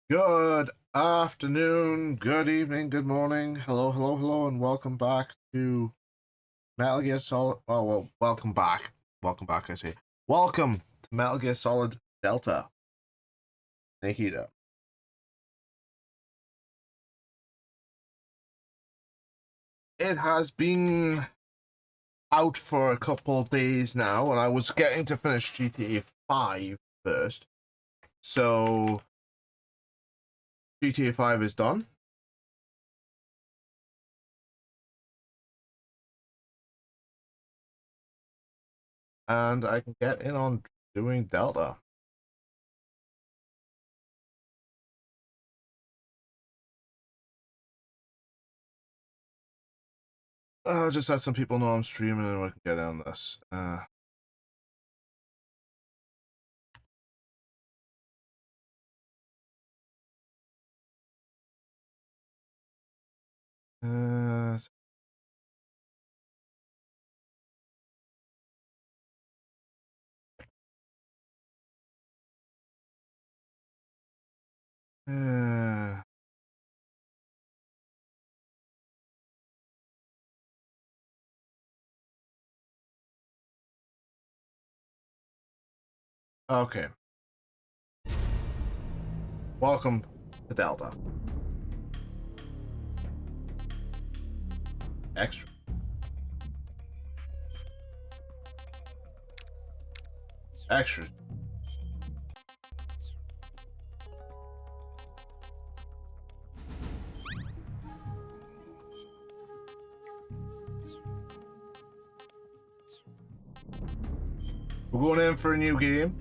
Good afternoon, good evening, good morning. Hello, hello, hello, and welcome back to Metal Gear Solid. Well, welcome back. Welcome back, I say. Welcome to Metal Gear Solid Delta. Nikita. It has been out for a couple of days now, and I was getting to finish GTA 5 first. So, GTA 5 is done. And I can get in on doing Delta. I'll just let some people know I'm streaming and we can get on this. Uh, uh, okay. Welcome to Delta. Extra. Extra. We're going in for a new game.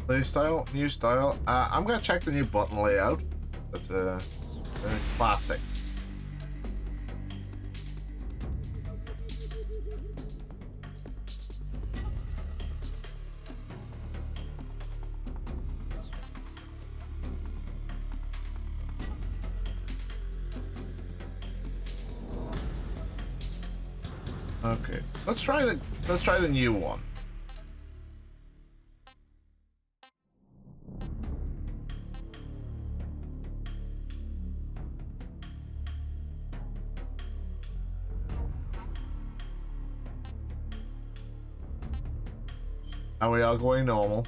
Play style, new style. I'm gonna check the new button layout. That's a classic. Okay, let's try the new one. And we are going normal.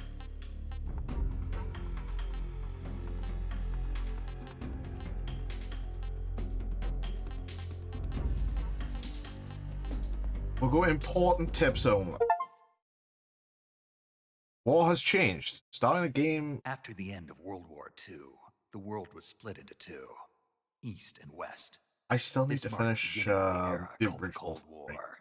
We'll go important tips only. War has changed. Starting a game. After the end of World War II, the world was split into two, East and West. I still need This to marked the finish beginning of the era the called the original Cold War.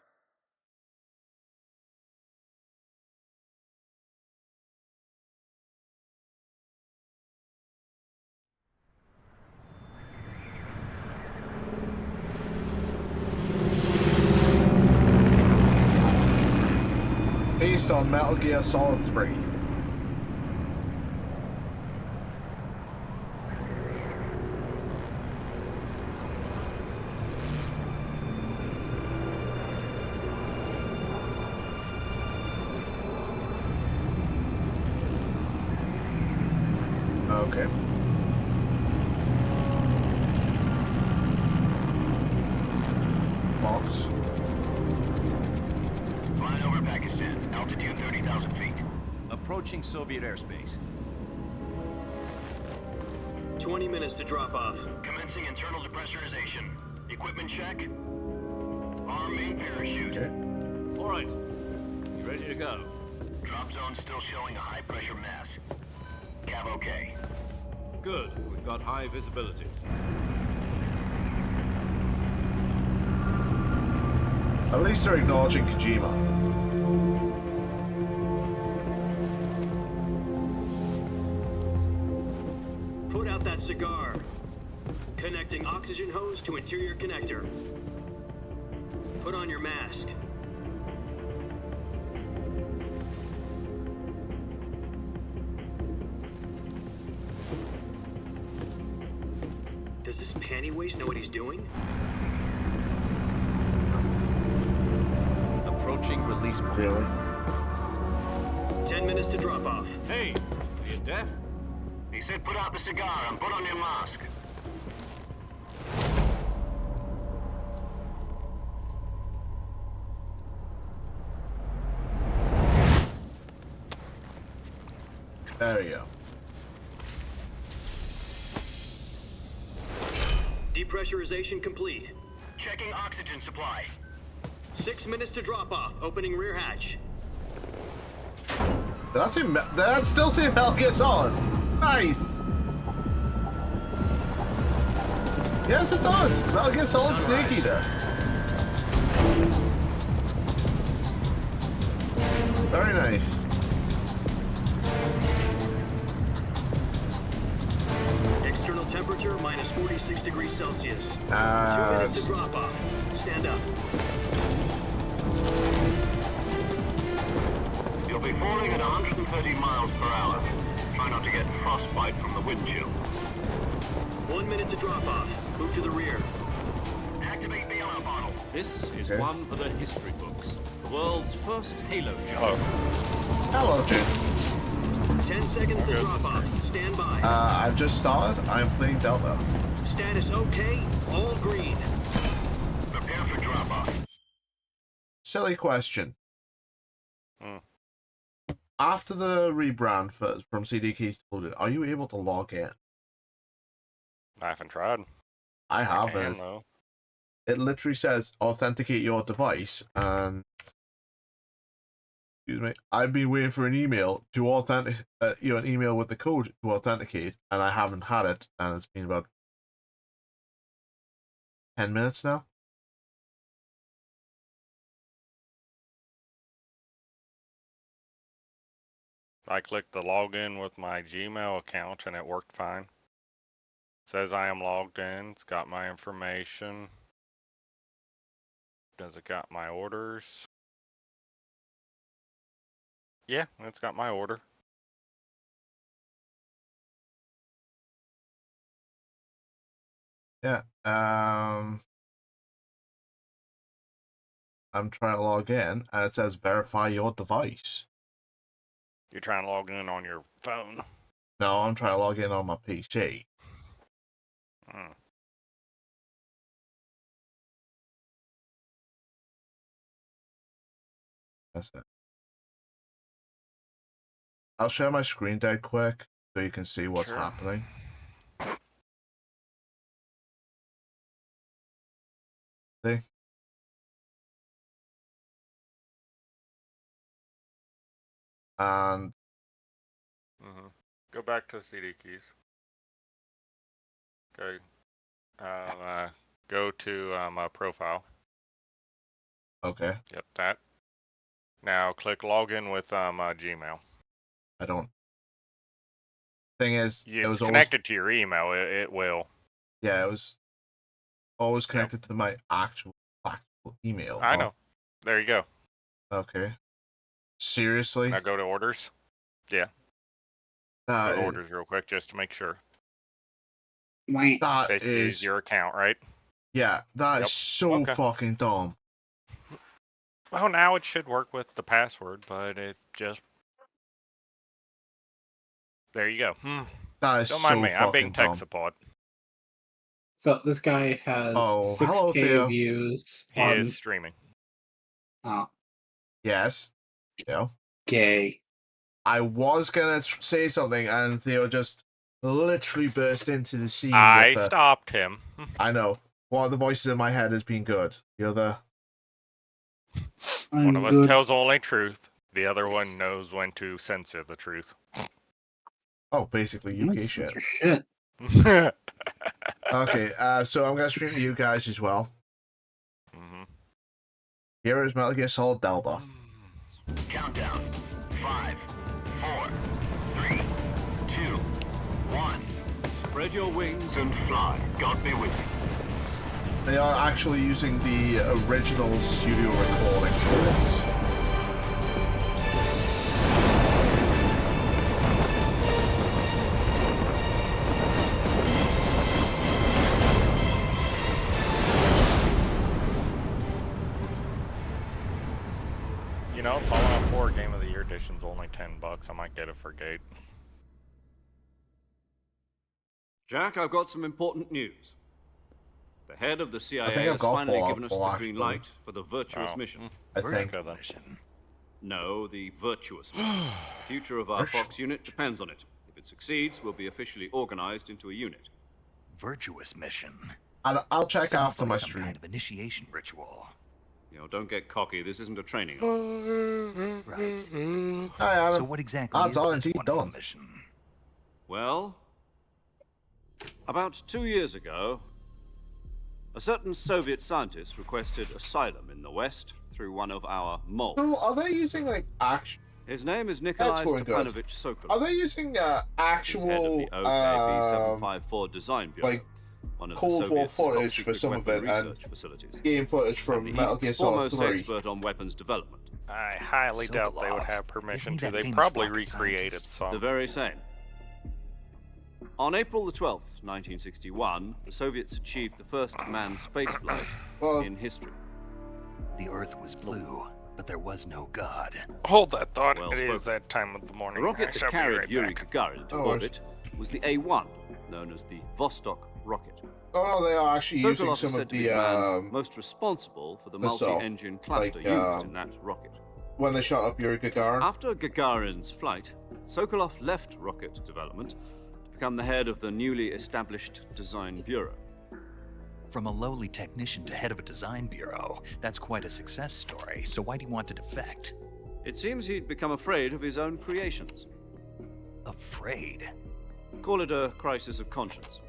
Based on Metal Gear Solid 3. Okay. Box. Flying over Pakistan, altitude 30,000 feet. Approaching Soviet airspace. 20 minutes to drop off. Commencing internal depressurization. Equipment check. Arm main parachute. Okay. All right. You ready to go? Drop zone still showing a high pressure mass. Cav okay. Good. We've got high visibility. At least they're acknowledging Kojima. Put out that cigar. Connecting oxygen hose to interior connector. Put on your mask. Does this panty waste know what he's doing? Approaching release point. Really? 10 minutes to drop off. Hey, are you deaf? He said put out the cigar and put on your mask. There you go. Depressurization complete. Checking oxygen supply. 6 minutes to drop off. Opening rear hatch. Did that still say Metal Gear Solid? Nice! Yes, it does! Metal Gear Solid Snake Eater. Very nice. External temperature minus 46 degrees Celsius. 2 minutes to drop off. Stand up. You'll be falling at 130 miles per hour. Try not to get frostbite from the wind chill. 1 minute to drop off. Move to the rear. Activate the alarm bottle. This is Okay. one for the history books. The world's first Halo jump. Oh, Hello, June. 10 seconds to drop off. Stand by. I've just started. I'm playing Delta. Status okay. All green. Prepare for drop-off. Silly question. Hmm. After the rebrand from CD Keys to Loaded, are you able to log in? I haven't tried. I I have. can, and though. it literally says authenticate your device, and excuse me, I've been waiting for an email to authenticate, an email with the code to authenticate, and I haven't had it, and it's been about 10 minutes now. I clicked the login with my Gmail account and it worked fine. Says I am logged in. It's got my information. Does it got my orders? Yeah, it's got my order. Yeah. I'm trying to log in, and it says verify your device. You're trying to log in on your phone. No, I'm trying to log in on my PC. Hmm. That's it. I'll share my screen dead quick so you can see what's Sure. happening. See? And Go back to CD keys. Okay. Go to my profile. okay, Yep, that. Now click login with Gmail. I don't. Thing is, it It's was connected to your email. It will. always, yeah, it was always connected to my actual email. I not- know. There you go. Okay. Seriously? Now go to orders. Yeah. Go That to is, orders real quick just to make sure. that This is is your account, right? yeah, that is Yep. so Okay. fucking dumb. Well, now it should work with the password, but it just... There you go. That is Don't so mind me. I'm being fucking tech dumb. support. So this guy has Oh, 6K hello, Theo. views He on is streaming. Yes. Yeah. gay. I was gonna say something, and Theo just literally burst into the scene. I with the, stopped him. I know. One of the voices in my head has been good. The other, One of us tells only truth. The other one knows when to censor the truth. oh, basically UK shit. Shit. Okay, so I'm gonna stream to you guys as well. Mhm. Here is Metal Gear Solid Delta. Countdown. 5, 4, 3, 2, 1. Spread your wings And fly. God be with you. They are actually using the original studio recording for this. You know, Fallout 4 Game of the Year edition's only $10. I might get it for Gate. Jack, I've got some important news. The head of the CIA I've has got finally Fallout given us 4 the green actually. light for the virtuous mission. I think. Good then. No, the virtuous mission. The future of our Fox unit depends on it. If it succeeds, we'll be officially organized into a unit. Virtuous mission. I'll check Sounds after like my some stream. kind of initiation ritual. You know, don't get cocky. This isn't a training op. Right. Hi, Adam. So what exactly Odds is are this indeed wonderful done. mission? Well, about 2 years ago, a certain Soviet scientist requested asylum in the West through one of our moles. So are they using like actual? His name is Nikolai going good. Stepanovich Sokolov. Are they using He's head of actual the OKB-754 Design Bureau, like one of Cold the War Soviet's top footage for secret some of weapon it and research facilities. game footage from And the Metal East's Gear Solid foremost 3? expert on weapons development. I highly doubt they would Sokolov. have permission Isn't he to. that They famous probably rocket recreated scientist? some. The very same. On April the 12th, 1961, the Soviets achieved the first manned spaceflight Well, in history. The Earth was blue, but there was no God. Hold that thought. Well It is spoken. that time of the The morning. rocket I that shall be carried right Yuri back. Gagarin to Oh, orbit was the A-1, known as the Vostok rocket. oh no, they are actually using Sokolov is some said of to be the the man most responsible for the missile, multi-engine cluster like, used in that rocket. when they shot up Yuri Gagarin. After Gagarin's flight, Sokolov left rocket development to become the head of the newly established Design Bureau. From a lowly technician to head of a design bureau, that's quite a success story. So why'd he want to defect? It seems he'd become afraid of his own creations. Afraid. Call it a crisis of conscience.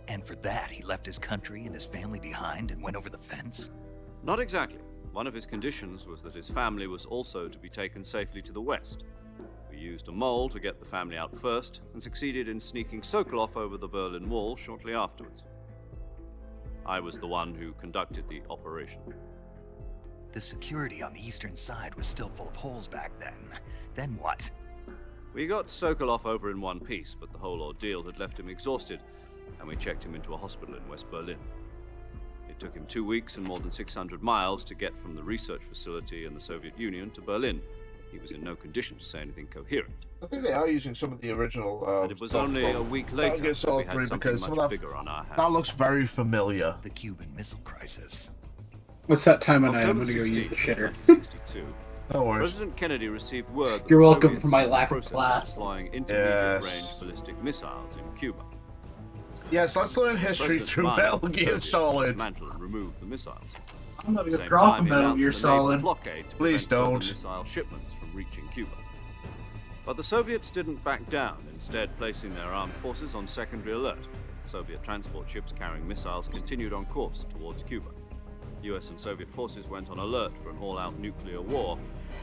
And for that, he left his country and his family behind and went over the fence? Not exactly. One of his conditions was that his family was also to be taken safely to the west. We used a mole to get the family out first and succeeded in sneaking Sokolov over the Berlin Wall shortly afterwards. I was the one who conducted the operation. The security on the eastern side was still full of holes back then. Then what? We got Sokolov over in one piece, but the whole ordeal had left him exhausted, and we checked him into a hospital in West Berlin. It took him 2 weeks and more than 600 miles to get from the research facility in the Soviet Union to Berlin. He was in no condition to say anything coherent. I think they are using some of the original. And it was stuff only from a week Metal later Gear that we Solid had 3 something because some much of that, bigger on our hands. that looks very familiar. The Cuban Missile Crisis. What's that time of night? I'm October gonna go use the 16th, shitter. 1962, No worries. President Kennedy received word that You're the welcome Soviets for my were lack of processing class. deploying intermediate-range Yes. ballistic missiles in Cuba. Yes, let's learn history President through demanded Metal the Gear Soviets Solid. dismantle and remove the missiles. I'm gonna At the go same drop time, a he Metal announced Gear a naval Solid. blockade to Please prevent further don't. missile shipments from reaching Cuba. But the Soviets didn't back down, instead placing their armed forces on secondary alert. Soviet transport ships carrying missiles continued on course towards Cuba. US and Soviet forces went on alert for an all-out nuclear war.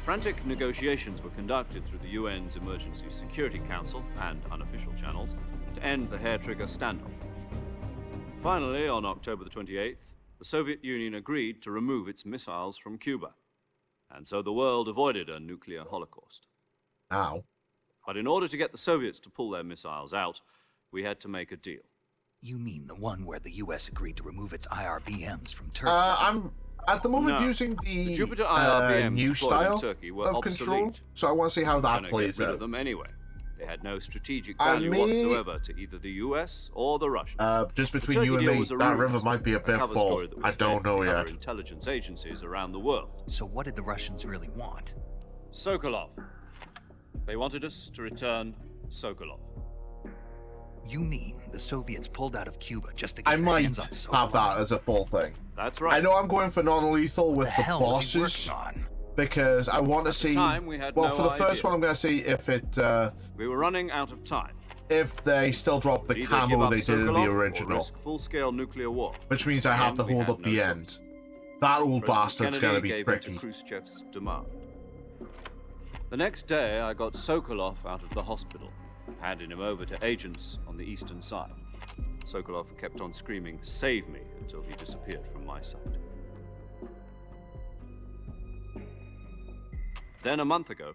Frantic negotiations were conducted through the UN's Emergency Security Council and unofficial channels to end the hair-trigger standoff. Finally, on October the 28th, the Soviet Union agreed to remove its missiles from Cuba. And so the world avoided a nuclear holocaust. Now. Oh, But in order to get the Soviets to pull their missiles out, we had to make a deal. You mean the one where the US agreed to remove its IRBMs from Turkey? I'm at the moment No. using The the Jupiter IRBMs new deployed in style Turkey were of obsolete. control, so I want to see how that Gonna plays get rid out. of them anyway. They had no strategic I value mean- whatsoever to either the US or the Russians. Just The between Turkey you and deal me, was a that rumor, river might be a bit cover full. story that was I don't fed to know the other yet. intelligence agencies around the world. So what did the Russians really want? Sokolov. They wanted us to return Sokolov. You mean the Soviets pulled out of Cuba just to get I their might hands on Sokolov? have that as a full thing. That's right. I know I'm going for non-lethal What with the the hell was he bosses working on? because I want to At the see. time, we had well, no for the first idea. one, I'm going to see if it We were running out of time. if they still drop the Either give camo up they did in the Sokolov or original, risk full-scale nuclear war. which means I have And to we hold had up no the choice. end. That old President bastard's going to Kennedy be gave in tricky. to Khrushchev's demand. The next day, I got Sokolov out of the hospital, handing him over to agents on the eastern side. Sokolov kept on screaming, "Save me," until he disappeared from my sight. Then a month ago,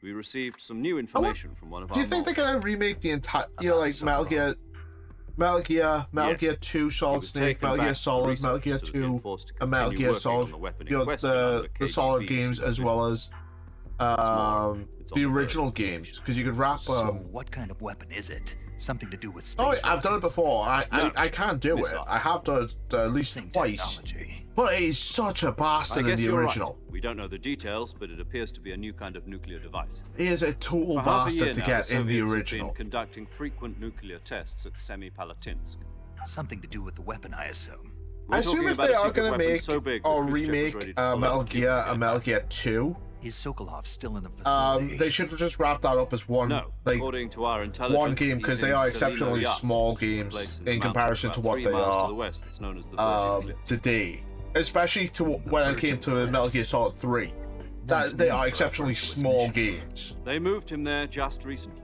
we received some new information from one of our Do you think they're gonna remake the entire, like Metal Gear 2 Solid Snake, Metal Gear Solid, Metal Gear 2, and Metal Gear Solid, the Solid games as well as the original games, because you could wrap. So what kind of weapon is it? Something to do with space? Oh, I've done it before. I can't do it. I have done it at least twice. But it is such a bastard in the original. Right. We don't know the details, but it appears to be a new kind of nuclear device. He is a total bastard to get in the original. Been conducting frequent nuclear tests at Semipalatinsk. Something to do with the weapon, I assume. I assume if they are going to make or remake Metal Gear and Metal Gear 2, is Sokolov still in the facility? They should just wrap that up as one, according to our intelligence, one game, because they are exceptionally small games in comparison to what they are today. Especially to when it came to Metal Gear Solid 3. They are exceptionally small games. They moved him there just recently.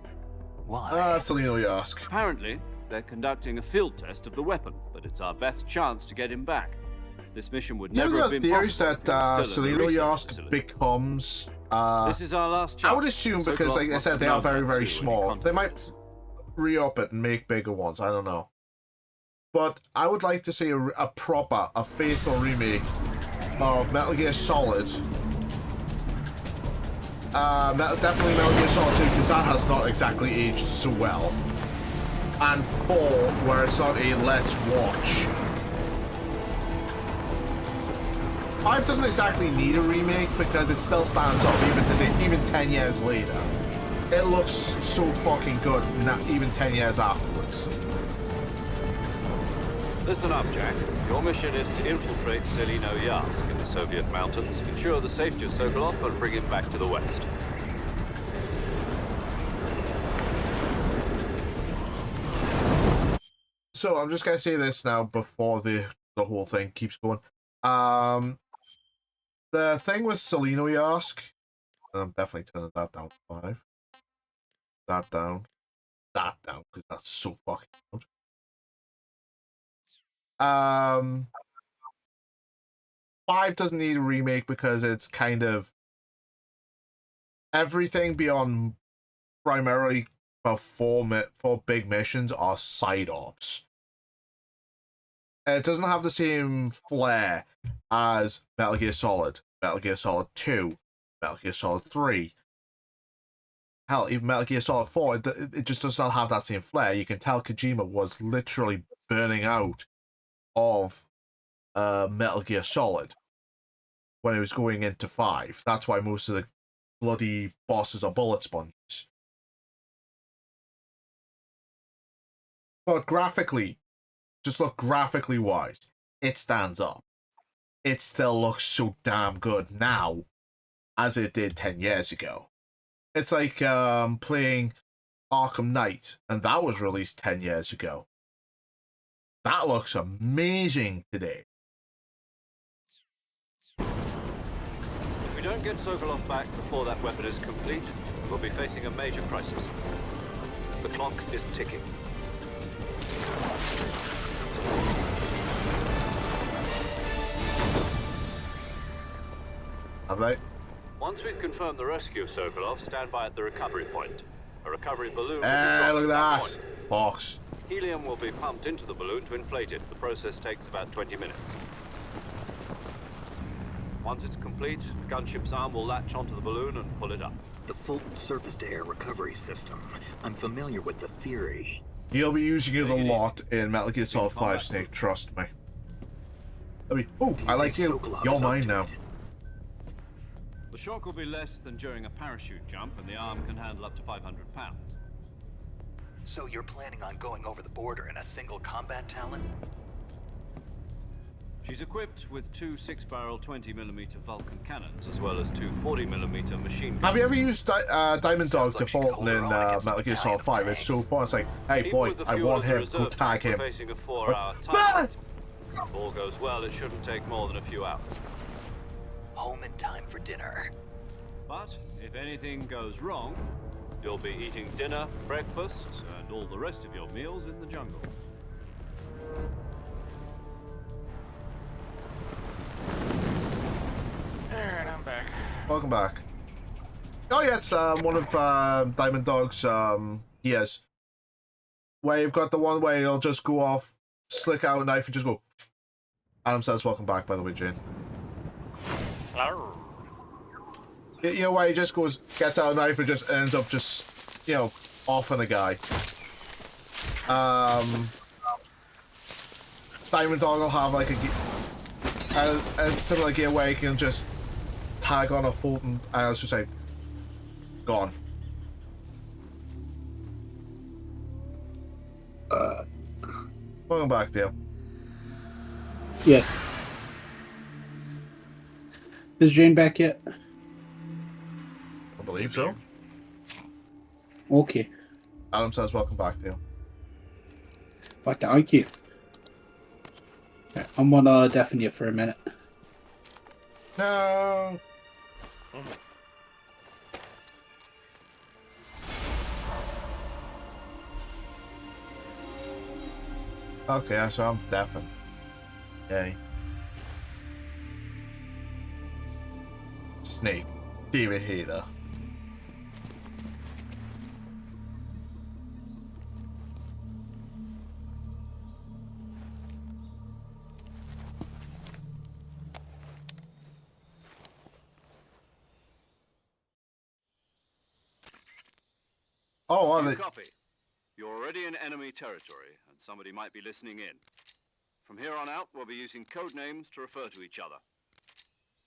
Why? Seleno-Yask. Apparently, they're conducting a field test of the weapon, but it's our best chance to get him back. This mission would never have been possible. That Seleno-Yask becomes. This is our last chance. I would assume, because like I said, they are very, very small. They might re-up it and make bigger ones. I don't know. But I would like to see a proper, faithful remake of Metal Gear Solid. Definitely Metal Gear Solid 2, because that has not exactly aged so well. And 4, where it's not a let's watch. 5 doesn't exactly need a remake because it still stands up even today, even 10 years later. It looks so fucking good, even 10 years afterwards. Listen up, Jack. Your mission is to infiltrate Seleno-Yask in the Soviet mountains, ensure the safety of Sokolov, and bring him back to the West. So I'm just gonna say this now before the whole thing keeps going. The thing with Seleno-Yask, and I'm definitely turning that down to 5. That down, because that's so fucking loud. 5 doesn't need a remake because it's kind of everything beyond primarily for 4 big missions are side ops. It doesn't have the same flair as Metal Gear Solid, Metal Gear Solid 2, Metal Gear Solid 3. Hell, even Metal Gear Solid 4, it just does not have that same flair. You can tell Kojima was literally burning out of Metal Gear Solid when it was going into 5. That's why most of the bloody bosses are bullet sponges. But graphically, just look graphically wise, it stands up. It still looks so damn good now as it did 10 years ago. It's like playing Arkham Knight, and that was released 10 years ago. That looks amazing today. If we don't get Sokolov back before that weapon is complete, we'll be facing a major crisis. The clock is ticking. Have they? Once we've confirmed the rescue of Sokolov, stand by at the recovery point. A recovery balloon will be Hey, dropped look at that that. point. Fox. Helium will be pumped into the balloon to inflate it. The process takes about 20 minutes. Once it's complete, the gunship's arm will latch onto the balloon and pull it up. The Fulton surface-to-air recovery system. I'm familiar with the theory. You'll be using it a lot in Metal Gear Solid 5, Snake, trust me. Oh, I like you. You're mine now. The shock will be less than during a parachute jump, and the arm can handle up to 500 pounds. So you're planning on going over the border in a single combat Talon? She's equipped with 2 6-barrel 20mm Vulcan cannons, as well as 2 40mm machine guns. Have you ever used Diamond Dog to Fulton in Metal Gear Solid 5? It's so fun. It's like, hey boy, I want him, go tag him. Facing a 4-hour time. If all goes well, it shouldn't take more than a few hours. Home in time for dinner. But if anything goes wrong, you'll be eating dinner, breakfast, and all the rest of your meals in the jungle. Welcome back. Oh yeah, it's one of Diamond Dog's gears. Where you've got the one where he'll just go off, slick out a knife and just go. Adam says welcome back, by the way, Jane. You know where he just goes, gets out a knife and just ends up just, you know, offing a guy. Diamond Dog will have like a similar gear where you can just tag on a Fulton and it's just like gone. Welcome back, Dale. Yes. Is Jane back yet? I believe so. Okay. Adam says welcome back, Dale. But thank you. I'm gonna deafen you for a minute. No. Okay, so I'm deafened. Yay. Snake. David Hater. Oh, You copy. You're already in enemy territory, and somebody might be listening in. From here on out, we'll be using code names to refer to each other.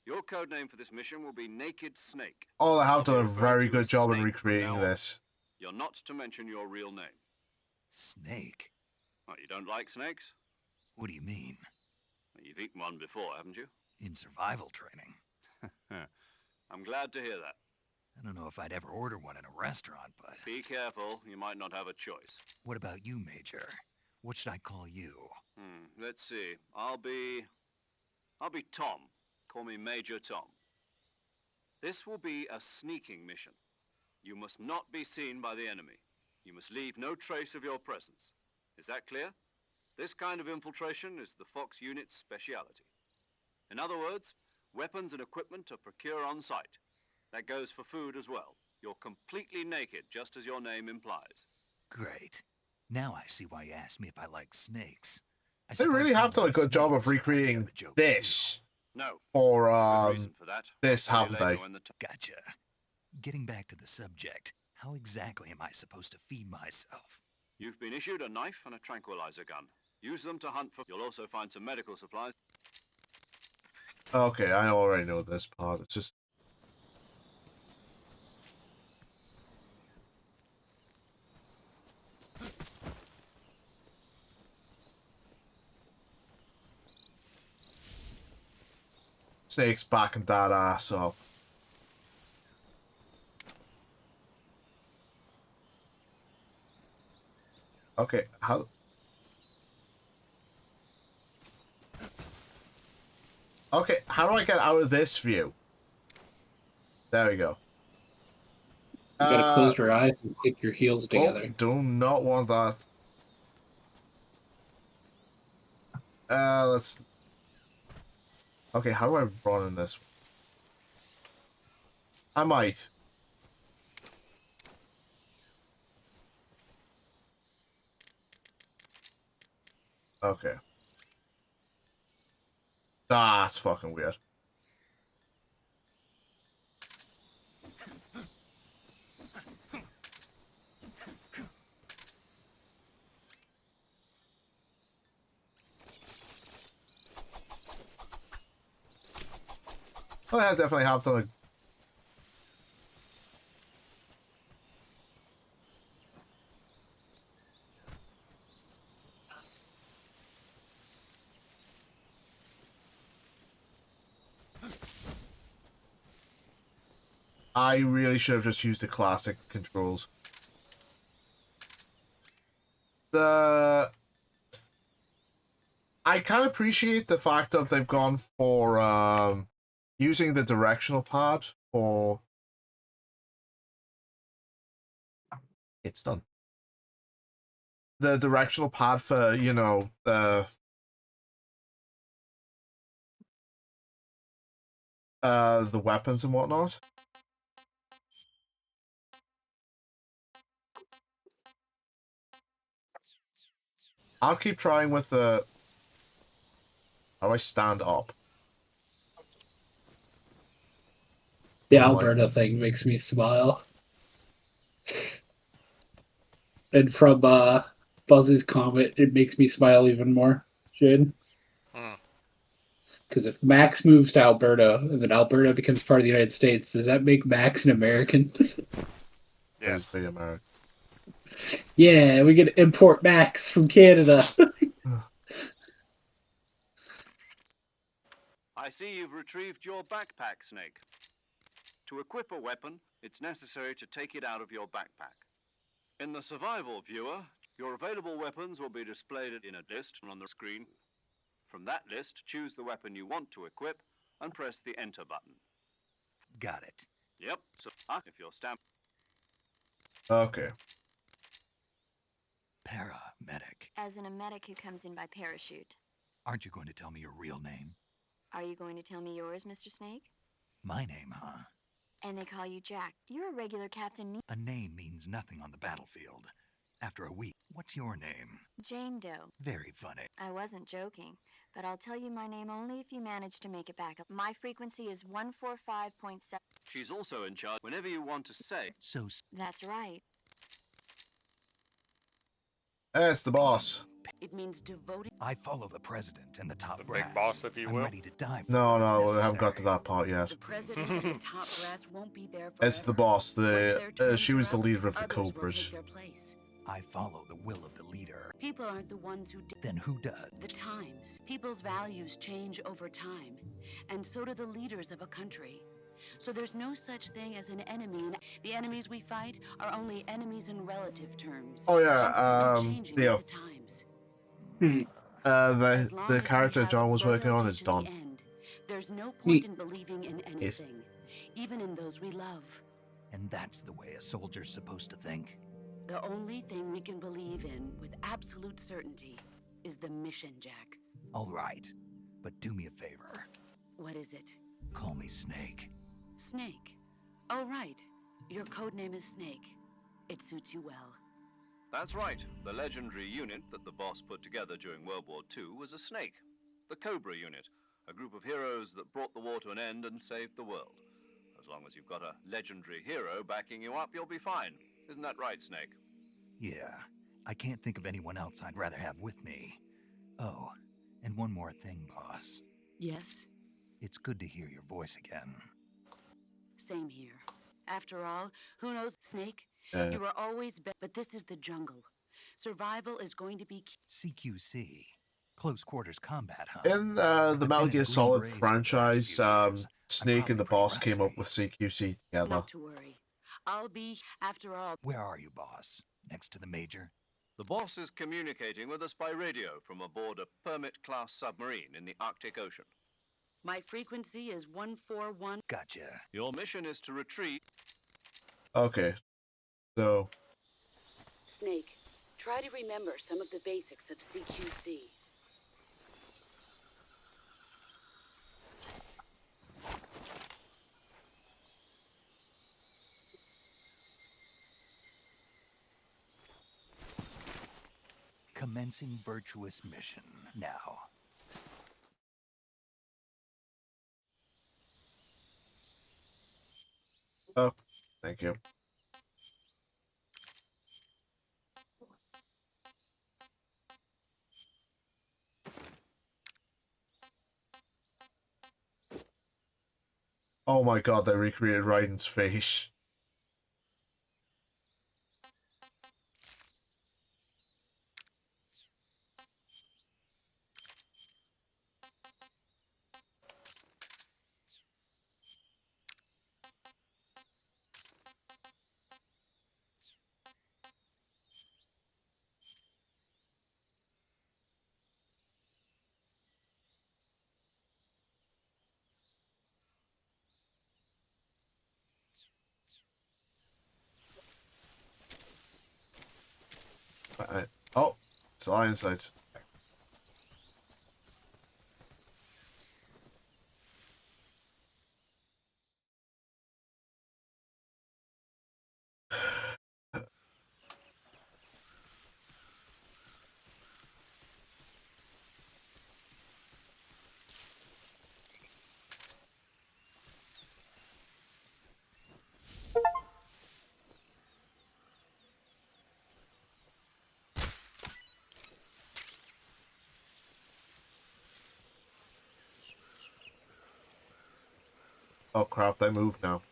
Your code name for this mission will be Naked Snake. Oh, they have done a I'll be referring very to good as job in Snake from recreating now on. this. You're not to mention your real name. Snake? What, you don't like snakes? What do you mean? You've eaten one before, haven't you? In survival training? I'm glad to hear that. I don't know if I'd ever order one in a restaurant, but... Be careful, you might not have a choice. What about you, Major? What should I call you? Let's see. I'll be Tom. Call me Major Tom. This will be a sneaking mission. You must not be seen by the enemy. You must leave no trace of your presence. Is that clear? This kind of infiltration is the Fox unit's speciality. In other words, weapons and equipment are procured on site. That goes for food as well. You're completely naked, just as your name implies. Great. Now I see why you asked me if I like snakes. They really have done a good job of recreating this No. for Good reason for that. this, I'll tell you haven't they? later when the Gotcha. Getting back to the subject, how exactly am I supposed to feed myself? You've been issued a knife and a tranquilizer gun. Use them to hunt for... You'll also find some medical supplies. Okay, I already know this part. It's just... Snake's backing that ass up. Okay, how... Okay, how do I get out of this view? There we go. You gotta close your eyes and click your heels together. Oh, do not want that. Let's... Okay, how do I run in this? I might. Okay. That's fucking weird. Well, I definitely have done a... I really should have just used the classic controls. I kind of appreciate the fact that they've gone for using the directional pad for... It's done. The directional pad for, you know, the weapons and whatnot. I'll keep trying with the... How do I stand up? The Oh, Alberta thing makes me smile. And from Buzz's comment, it makes me smile even more, Shane. Because if Max moves to Alberta and then Alberta becomes part of the United States, does that make Max an American? Yes. Be American. Yeah, we can import Max from Canada. I see you've retrieved your backpack, Snake. To equip a weapon, it's necessary to take it out of your backpack. In the survival viewer, your available weapons will be displayed in a list on the screen. From that list, choose the weapon you want to equip and press the Enter button. Got it. Yep, so if you're stamped. Okay. Paramedic. As in a medic who comes in by parachute. Aren't you going to tell me your real name? Are you going to tell me yours, Mr. Snake? My name, huh? And they call you Jack. You're a regular Captain A name means nothing on the battlefield. After a week, what's your name? Jane Doe. Very funny. I wasn't joking, but I'll tell you my name only if you manage to make it back up. My frequency is 145.7. She's also in charge whenever you want to say. So That's right. Hey, it's the boss. It means devoted. I follow the president and the top The brass. big boss, if you I'm will. ready to die for No, it if no, we haven't got to necessary. that part yet. The president and the top brass won't be there forever. It's the boss. Once their terms She was are the up, leader of the others will Cobras. take their place. I follow the will of the leader. People aren't the ones who Then who does? the times. People's values change over time, and so do the leaders of a country. So there's no such thing as an enemy, and the enemies we fight are only enemies in relative terms. Oh yeah, constantly changing Theo. with the times. The As long as we character have John was working on loyalty is to done. the end, there's no point Neat. in believing in anything, even in those we love. And that's the way a soldier's supposed to think. The only thing we can believe in with absolute certainty is the mission, Jack. All right, but do me a favor. What is it? Call me Snake. Snake. Oh, right. Your code name is Snake. It suits you well. That's right. The legendary unit that the boss put together during World War II was a snake. The Cobra unit, a group of heroes that brought the war to an end and saved the world. As long as you've got a legendary hero backing you up, you'll be fine. Isn't that right, Snake? Yeah, I can't think of anyone else I'd rather have with me. Oh, and one more thing, boss. Yes? It's good to hear your voice again. Same here. After all, who knows, Snake? You were always but this is the jungle. Survival is going to be CQC. Close quarters combat, huh? In the I've Metal been in Gear Green Solid Berets for the last franchise, few years. Snake I'm and the probably boss pretty came up rusty. with CQC together. not to worry. I'll be, after all. Where are you, boss? Next to the major? The boss is communicating with us by radio from aboard a Permit-class submarine in the Arctic Ocean. My frequency is 141. Gotcha. Your mission is to retrieve... Okay, so Snake, try to remember some of the basics of CQC. Commencing virtuous mission now. oh, thank you. Oh my god, they recreated Raiden's face. Oh, it's Iron Sight. Oh crap, they moved now.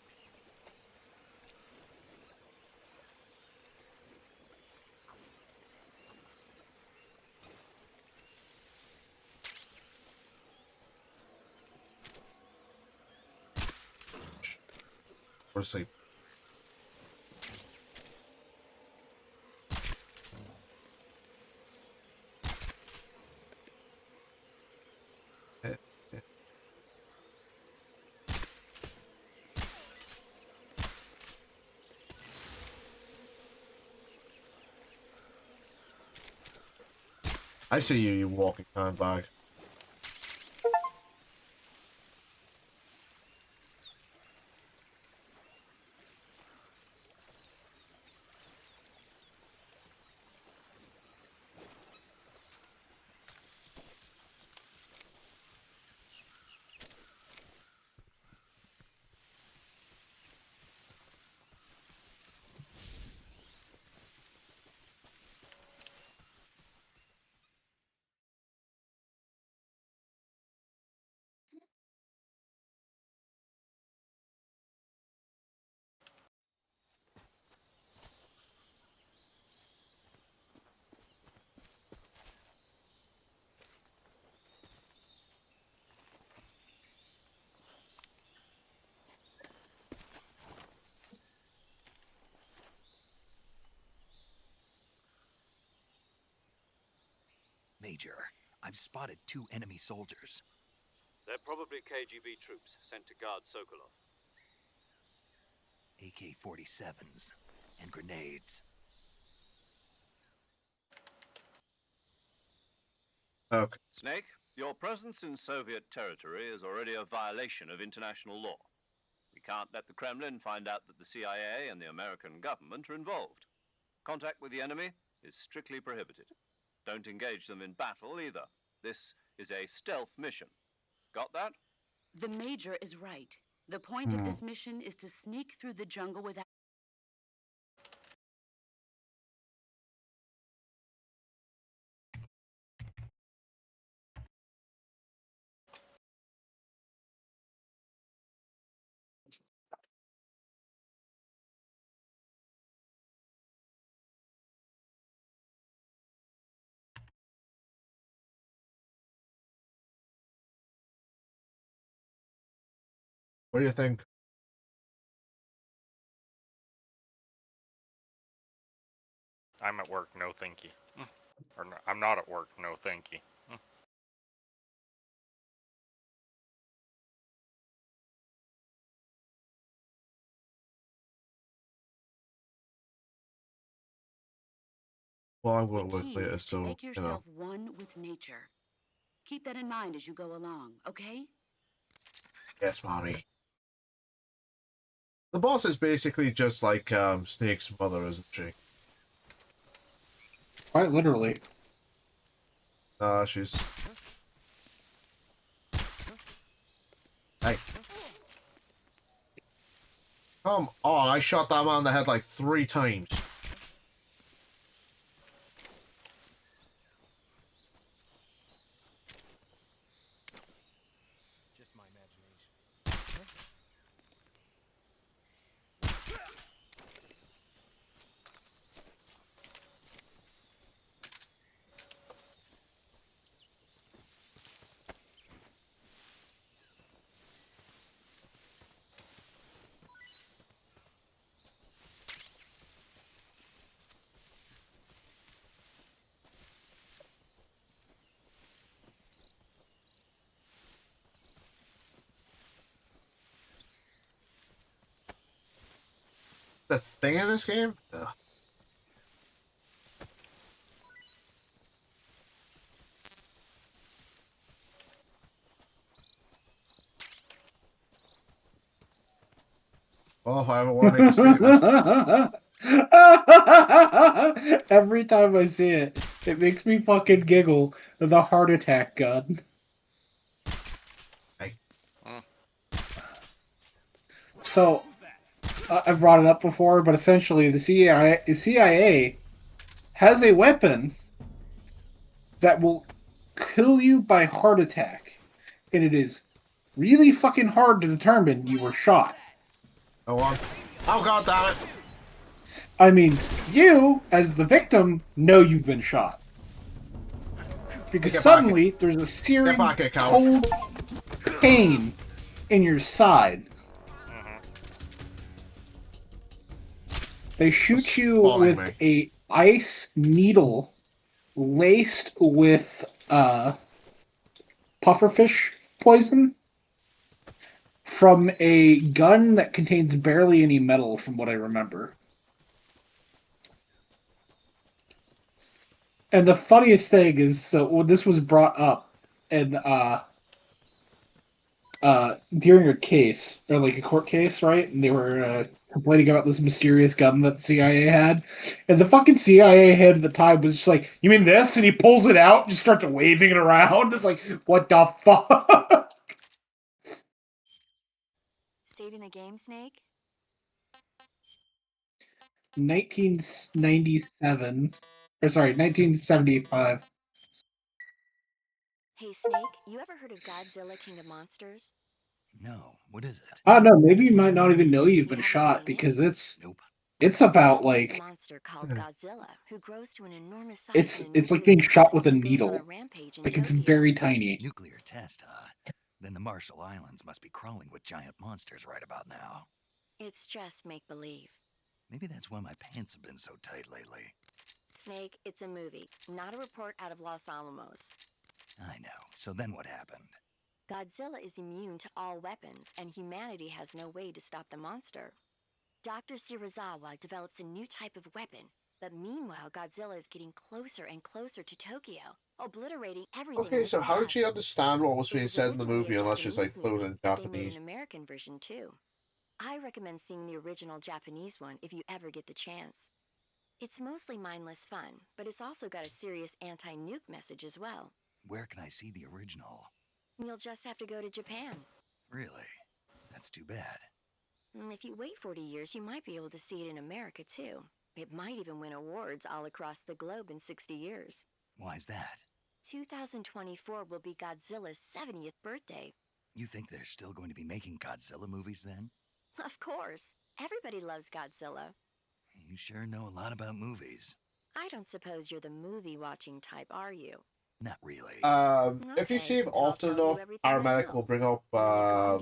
We're asleep. I see you, you walking handbag. Major, I've spotted 2 enemy soldiers. They're probably KGB troops sent to guard Sokolov. AK-47s and grenades. Okay. Snake, your presence in Soviet territory is already a violation of international law. We can't let the Kremlin find out that the CIA and the American government are involved. Contact with the enemy is strictly prohibited. Don't engage them in battle either. This is a stealth mission. Got that? The Major is right. The point of this mission is to sneak through the jungle without... What do you think? I'm at work, no thank you. Or no, I'm not at work, no thank you. Well, I'm The going to work key later, is to so, make you yourself know. one with nature. Keep that in mind as you go along, okay? Yes, mommy. The boss is basically just like Snake's mother, isn't she? Quite literally. She's... Hey. Come on, I shot that man in the head like 3 times. Just my imagination. The thing in this game? Ugh. Oh, I want to make a statement. Every time I see it, it makes me fucking giggle. The heart attack gun. Hey. So, I've brought it up before, but essentially the CIA has a weapon that will kill you by heart attack. And it is really fucking hard to determine you were shot. Go on. Oh, god damn it! I mean, you, as the victim, know you've been shot. Because Get suddenly, there's a searing, back here, coward. cold pain in your side. They shoot you with a ice needle laced with pufferfish poison from a gun that contains barely any metal, from what I remember. And the funniest thing is, when this was brought up, and during a case, or like a court case, right? And they were complaining about this mysterious gun that the CIA had. And the fucking CIA head at the time was just like, "You mean this?" And he pulls it out and just starts waving it around. It's like, what the fuck? Saving the game, Snake? 1997. Or sorry, 1975. Hey, Snake, you ever heard of Godzilla King of Monsters? No, what is it? I don't know, maybe you might not even know you've been shot because it's about like monster called Godzilla, who grows to an enormous size. it's like being shot with a needle. Like it's very tiny. Nuclear test, huh? Then the Marshall Islands must be crawling with giant monsters right about now. It's just make-believe. Maybe that's why my pants have been so tight lately. Snake, it's a movie, not a report out of Los Alamos. I know. So then what happened? Godzilla is immune to all weapons, and humanity has no way to stop the monster. Dr. Shirazawa develops a new type of weapon, but meanwhile Godzilla is getting closer and closer to Tokyo, obliterating everything. Okay, so how did she understand what was being said in the movie unless she's like fluent in They made Japanese? an American version too. I recommend seeing the original Japanese one if you ever get the chance. It's mostly mindless fun, but it's also got a serious anti-nuke message as well. Where can I see the original? You'll just have to go to Japan. Really? That's too bad. If you wait 40 years, you might be able to see it in America too. It might even win awards all across the globe in 60 years. Why's that? 2024 will be Godzilla's 70th birthday. You think they're still going to be making Godzilla movies then? Of course. Everybody loves Godzilla. You sure know a lot about movies. I don't suppose you're the movie-watching type, are you? Not really. If you see it often enough, Paramedic will bring up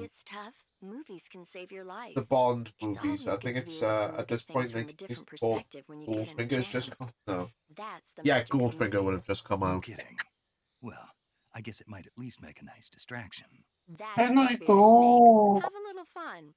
Gets tough, movies can save your life. the Bond It's movies. I always think good to it's be able to look at this at point things like from a different it's called perspective when you get in a Goldfinger's just jam. come. No, That's the yeah, magic of Goldfinger would have movies. just come No out. kidding. Well, I guess it might at least make a nice distraction. That's And the I spirit, go. Snake. Have a little fun.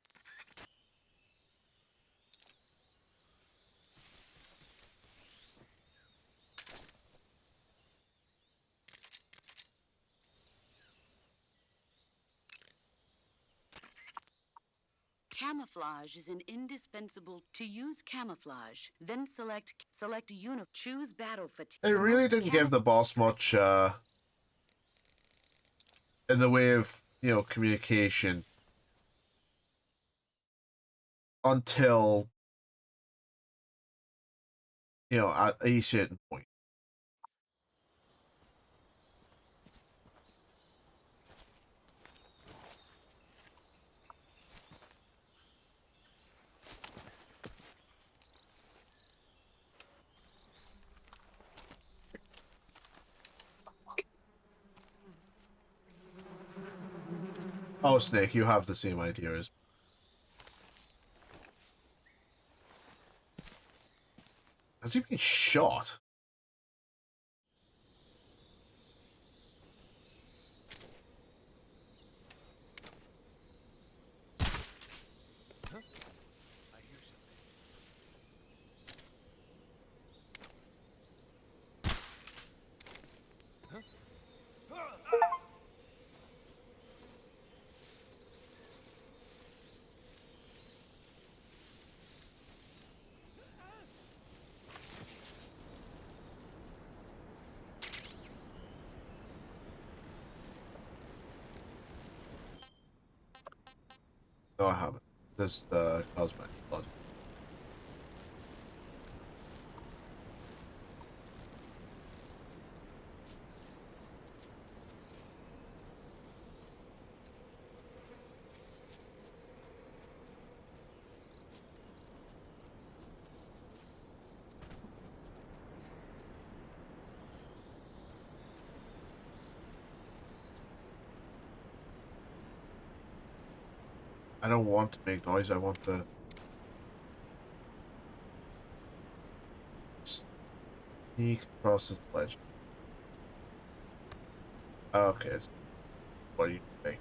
Camouflage is an indispensable to use camouflage. Then select unit. Choose battle fatigue. They really didn't give the boss much in the way of, you know, communication until, you know, at a certain point. Oh, Snake, you have the same idea as. Has he been shot? No, I haven't. Just cosmetic blood. I don't want to make noise. I want to sneak across this ledge. Okay, so what do you think?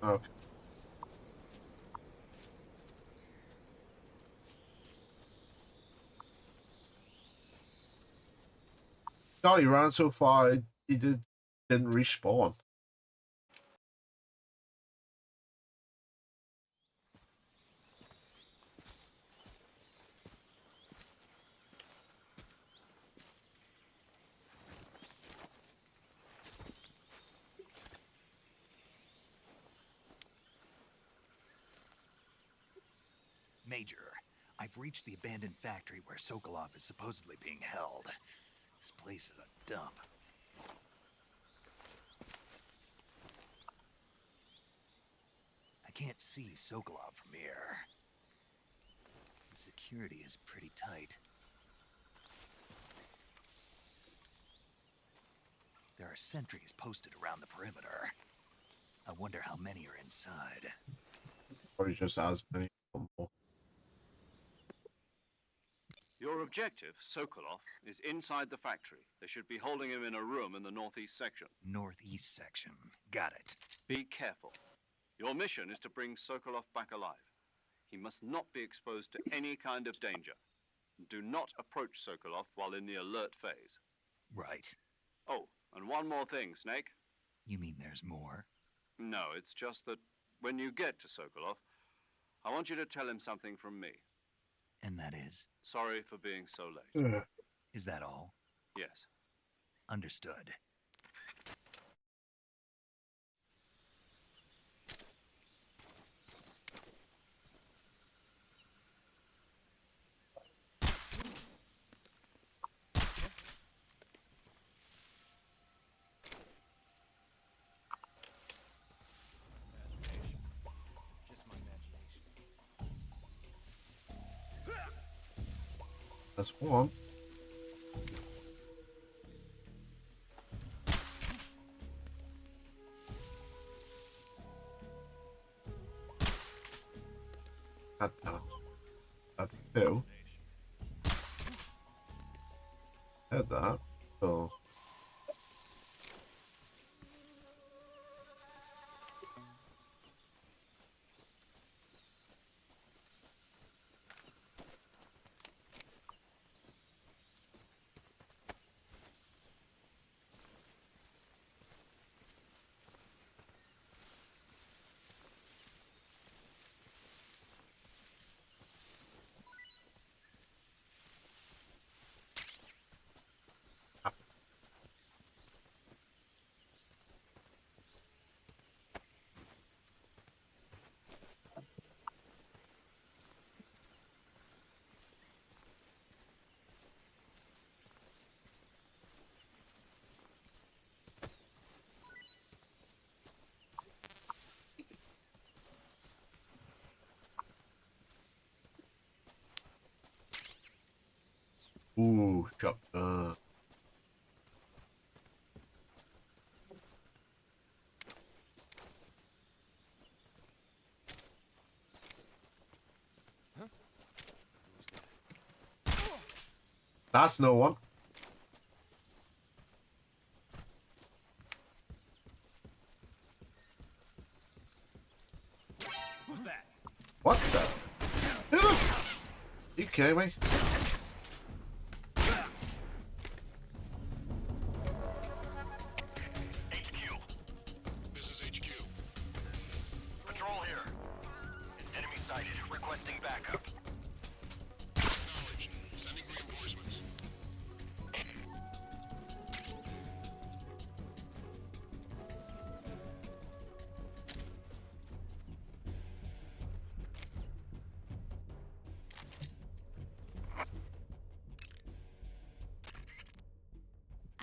Okay. God, he ran so far, he didn't respawn. Major, I've reached the abandoned factory where Sokolov is supposedly being held. This place is a dump. I can't see Sokolov from here. The security is pretty tight. There are sentries posted around the perimeter. I wonder how many are inside. Or just as many or more. Your objective, Sokolov, is inside the factory. They should be holding him in a room in the northeast section. Northeast section. Got it. Be careful. Your mission is to bring Sokolov back alive. He must not be exposed to any kind of danger. Do not approach Sokolov while in the alert phase. Right. Oh, and one more thing, Snake. You mean there's more? No, it's just that when you get to Sokolov, I want you to tell him something from me. And that is? Sorry for being so late. Is that all? Yes. Understood. Imagination. Just my imagination. That's one. That's two. Had that. So. Ooh, shotgun. That's no one. Who's that? What the? You kidding me? HQ. This is HQ. Patrol here. Enemy sighted. Requesting backup. Acknowledged. Sending reinforcements.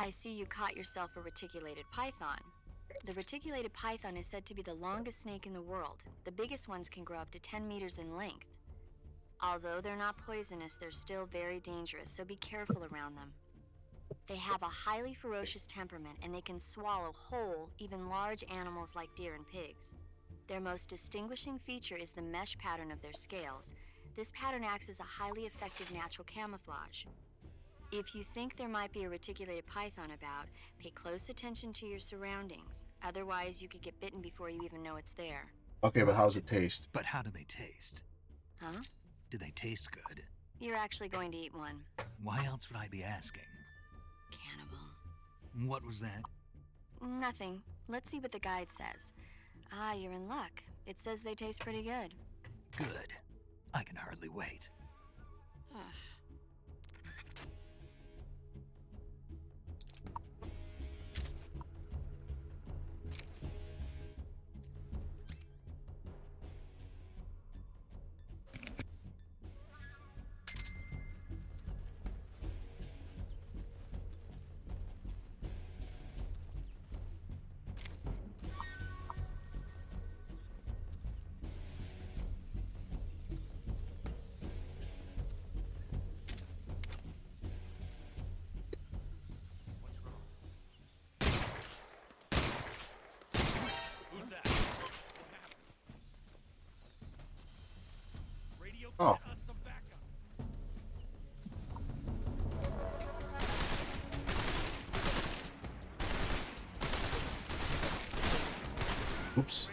I see you caught yourself a reticulated python. The reticulated python is said to be the longest snake in the world. The biggest ones can grow up to 10 meters in length. Although they're not poisonous, they're still very dangerous, so be careful around them. They have a highly ferocious temperament, and they can swallow whole, even large animals like deer and pigs. Their most distinguishing feature is the mesh pattern of their scales. This pattern acts as a highly effective natural camouflage. If you think there might be a reticulated python about, pay close attention to your surroundings. Otherwise, you could get bitten before you even know it's there. Okay, but how's it taste? But how do they taste? Huh? Do they taste good? You're actually going to eat one. Why else would I be asking? Cannibal. What was that? Nothing. Let's see what the guide says. Ah, you're in luck. It says they taste pretty good. Good. I can hardly wait. Ugh. Who's that? What happened? Radio, Oh. get us some backup. Oops.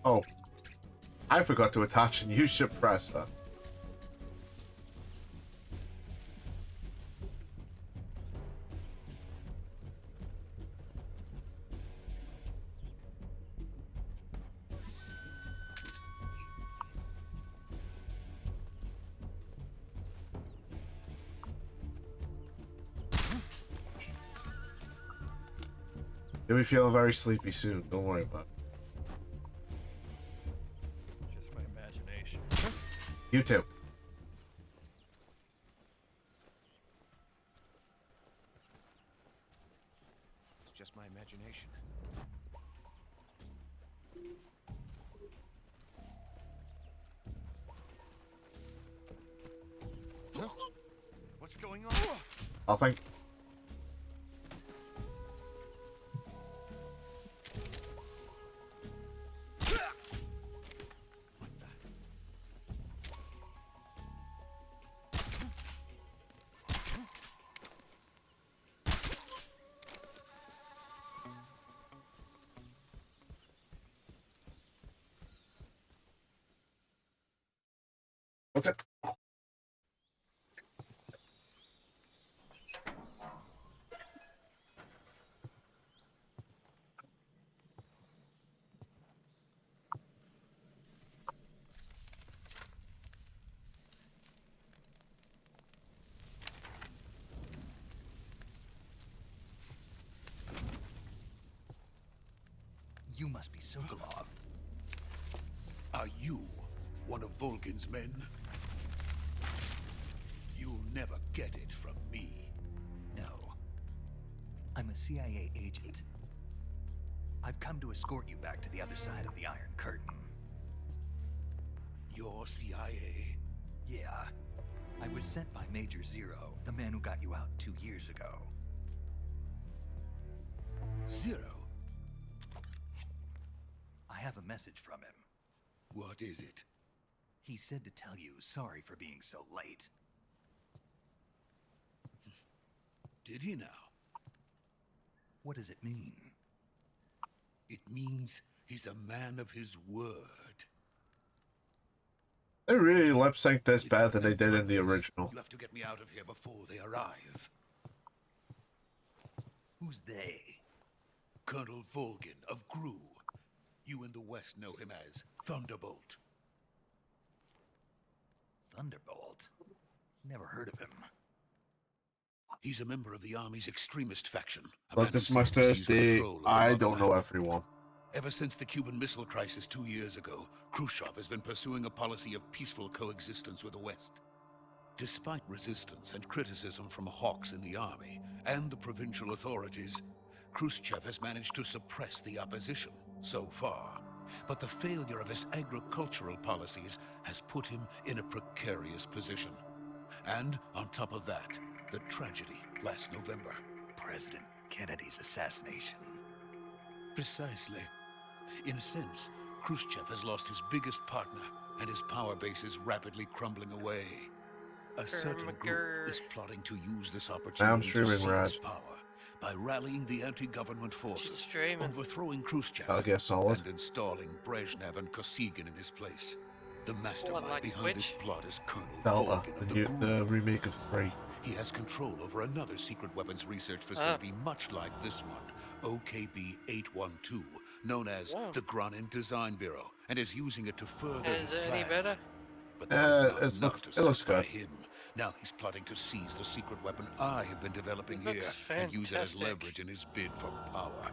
Oh. I forgot to attach a new suppressor. You'll be feeling very sleepy soon. Don't worry about it. Just my imagination. You too. It's just my imagination. Huh? What's going on? I'll think. What's it? You must be Sokolov. Are you one of Volgin's men? You'll never get it from me. No. I'm a CIA agent. I've come to escort you back to the other side of the Iron Curtain. You're CIA? Yeah. I was sent by Major Zero, the man who got you out 2 years ago. Zero? I have a message from him. What is it? He said to tell you sorry for being so late. Did he now? What does it mean? It means he's a man of his word. They really lip synced this better than they did in the original. You have to get me out of here before they arrive. Who's they? Colonel Volgin of Gru. You in the West know him as Thunderbolt. Thunderbolt? Never heard of him. He's a member of the Army's extremist faction. Look, this is my first day. I don't know everyone. Ever since the Cuban Missile Crisis 2 years ago, Khrushchev has been pursuing a policy of peaceful coexistence with the West. Despite resistance and criticism from hawks in the army and the provincial authorities, Khrushchev has managed to suppress the opposition so far. But the failure of his agricultural policies has put him in a precarious position. And on top of that, the tragedy last November. President Kennedy's assassination. Precisely. In a sense, Khrushchev has lost his biggest partner, and his power base is rapidly crumbling away. A certain group is plotting to use this opportunity to seize power by rallying the anti-government forces, overthrowing Khrushchev, and installing Brezhnev and Kosygin in his place. The mastermind behind this plot is Colonel Volgin of the remake of 3. He has control over another secret weapons research facility much like this one, OKB-812, known as the Granin Design Bureau, and is using it to further his plans. But that is not enough to satisfy him. Now he's plotting to seize the secret weapon I have been developing here and use it as leverage in his bid for power.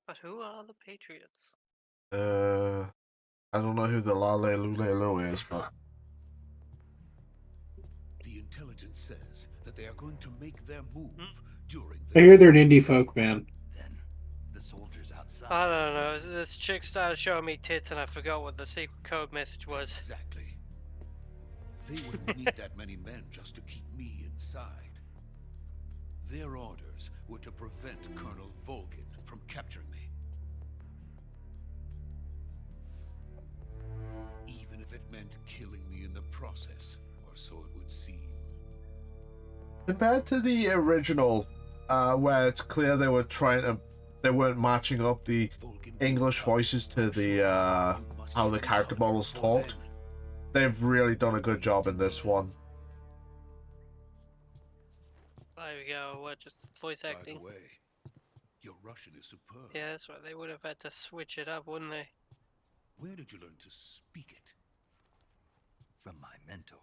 But who are the Patriots? I don't know who the Lale Lulelo is, but the intelligence says that they are going to make their move during the I hear they're an indie folk band. Then the soldiers outside. I don't know. This chick started showing me tits and I forgot what the secret code message was. Exactly. They wouldn't need that many men just to keep me inside. Their orders were to prevent Colonel Volgin from capturing me. Even if it meant killing me in the process, or so it would seem. Compared to the original, where it's clear they weren't matching up the English voices to the how the character models talked. They've really done a good job in this one. There we go. What, just voice acting? By the way, your Russian is superb. Yeah, that's right. They would have had to switch it up, wouldn't they? Where did you learn to speak it? From my mentor.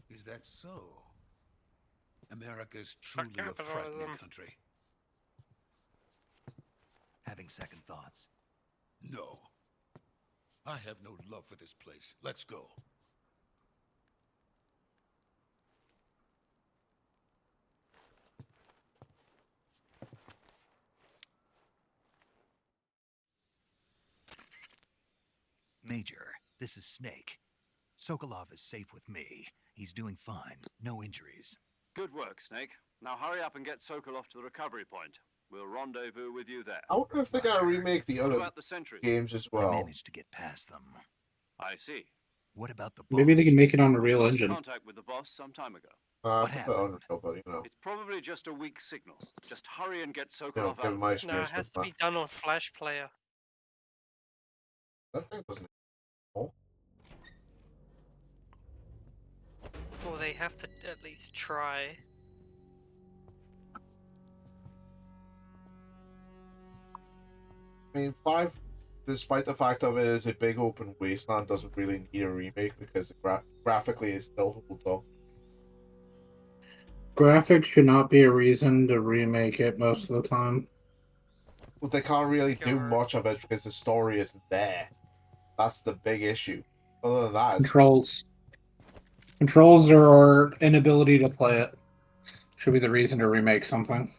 Is that so? America's truly a frightening country. Having second thoughts? No. I have no love for this place. Let's go. Major, this is Snake. Sokolov is safe with me. He's doing fine. No injuries. Good work, Snake. Now hurry up and get Sokolov to the recovery point. We'll rendezvous with you there. I wonder if they're gonna remake the other games as well. I managed to get past them. I see. What about the boss? Maybe they can make it on a real engine. Contact with the boss some time ago. What happened? It's probably just a weak signal. Just hurry and get Sokolov out. No, it has to be done on Flash Player. That thing doesn't. Well, they have to at least try. I mean, 5, despite the fact of it is a big open wasteland, doesn't really need a remake because graphically it still holds up. Graphics should not be a reason to remake it most of the time. Well, they can't really do much of it because the story isn't there. That's the big issue. Other than that, Controls or inability to play it should be the reason to remake something.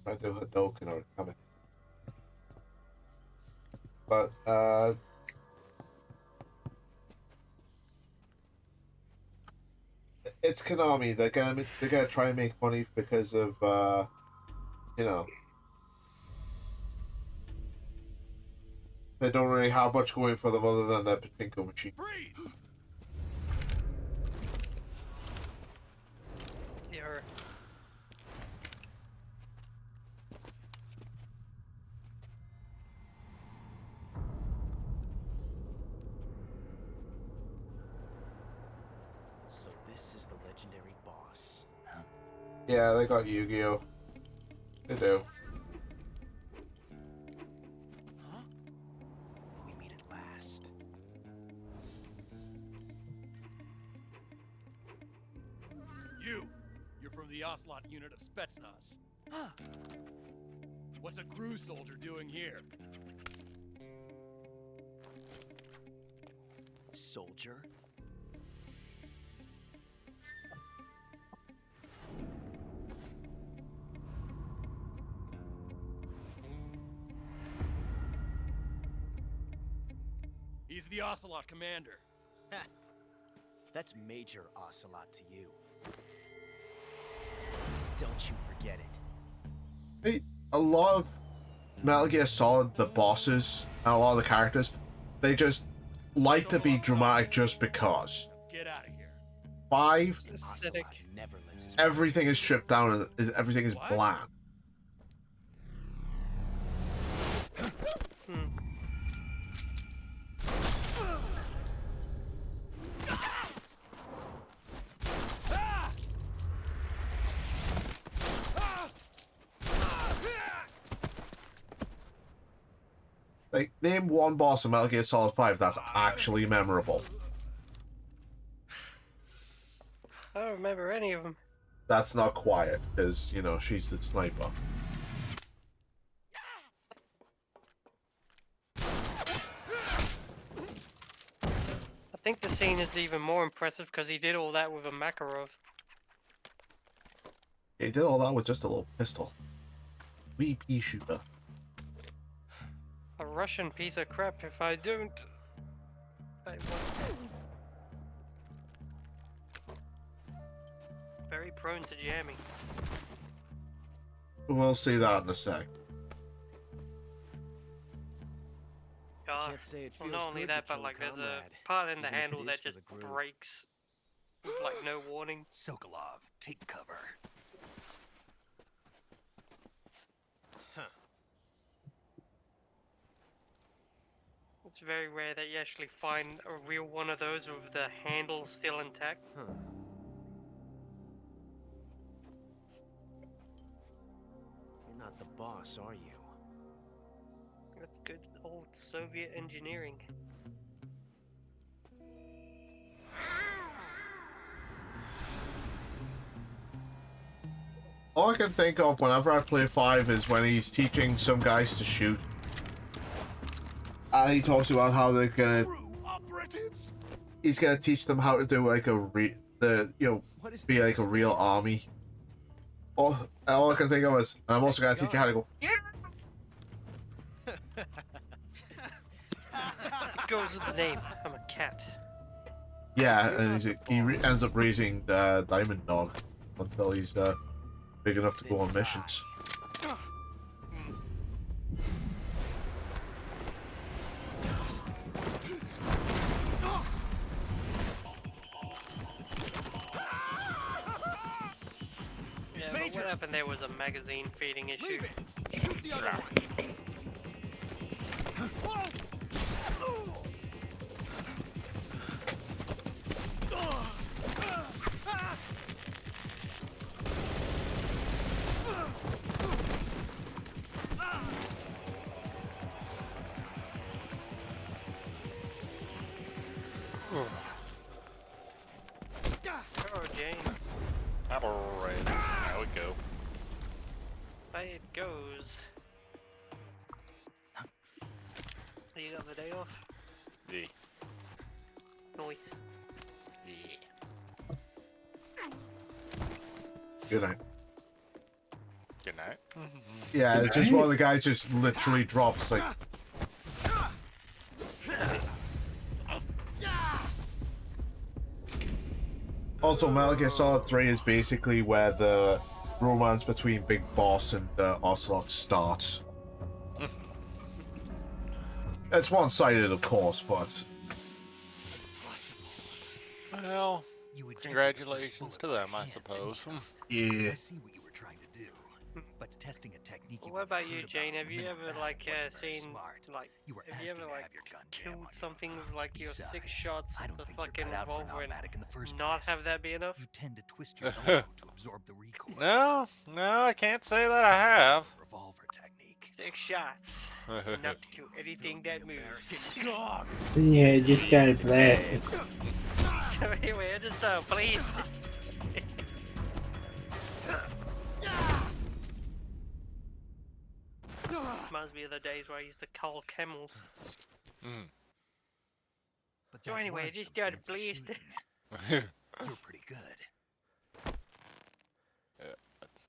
I do Hadoken or coming. But it's Konami. They're gonna try and make money because of you know, they don't really have much going for them other than their pachinko machine. Yeah. So this is the legendary boss, huh? Yeah, they got Yu-Gi-Oh. They do. Huh? We meet at last. from the Ocelot unit of Spetsnaz. What's a crew soldier doing here? Soldier? He's the Ocelot commander. Ha! That's Major Ocelot to you. Don't you forget it. Hey, a lot of Metal Gear Solid, the bosses, and a lot of the characters, they just like to be dramatic just because. Get out of here. 5, Aesthetic. Never lets his everything is stripped down and everything is bland. Like, name one boss in Metal Gear Solid 5 that's actually memorable. I don't remember any of them. That's not quiet, because, you know, she's the sniper. I think the scene is even more impressive because he did all that with a Makarov. He did all that with just a little pistol. Wee pea shooter. A Russian piece of crap if I don't. Very prone to jamming. We'll see that in a sec. Can't say it Well, feels not only good that, to but kill like a there's a comrade, part in the even if it handle is that for just the group. breaks with like no warning. Sokolov, take cover. It's very rare that you actually find a real one of those with the handle still intact. You're not the boss, are you? That's good old Soviet engineering. All I can think of whenever I play 5 is when he's teaching some guys to shoot. And he talks about how they're gonna... He's gonna teach them how to do like be like a real army. All I can think of is, I'm also gonna teach you how to go... It goes with the name. I'm a cat. Yeah, and he ends up raising Diamond Dog until he's big enough to go on missions. Yeah, but what happened there was a magazine feeding issue. Oh, Jane. Alright, now we go. Away it goes. You got the day off? Yeah. Nice. Yeah. Good night. Good night. Yeah, it's just one of the guys just literally drops like... Also, Metal Gear Solid 3 is basically where the romance between Big Boss and Ocelot starts. It's one-sided, of course, but... Well, congratulations to them, I suppose. Yeah. I see what you were trying to do, but testing a technique. What about you, Jane? Have you ever like seen like have you ever like killed something with like your 6 shots of the fucking revolver and not have that be enough? You tend to twist your elbow to absorb the recoil. No, I can't say that I have. Revolver technique. 6 shots. It's enough to kill anything that moves. Yeah, just got it blasted. Anyway, I just please. Reminds me of the days where I used to cull camels. But So that anyway, I was just some got fancy blessed. shooting. You're pretty good. Yeah, that's...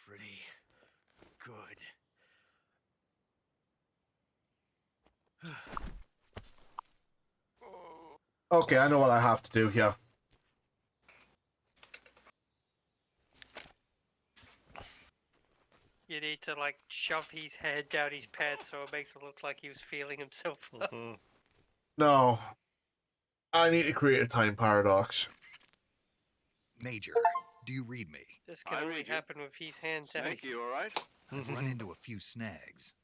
Pretty good. Okay, I know what I have to do here. You need to like shove his head down his pants so it makes it look like he was feeling himself up. No. I need to create a time paradox. Major, do you read me? This can only happen with his hands out. Snake, you alright? I've run into a few snags.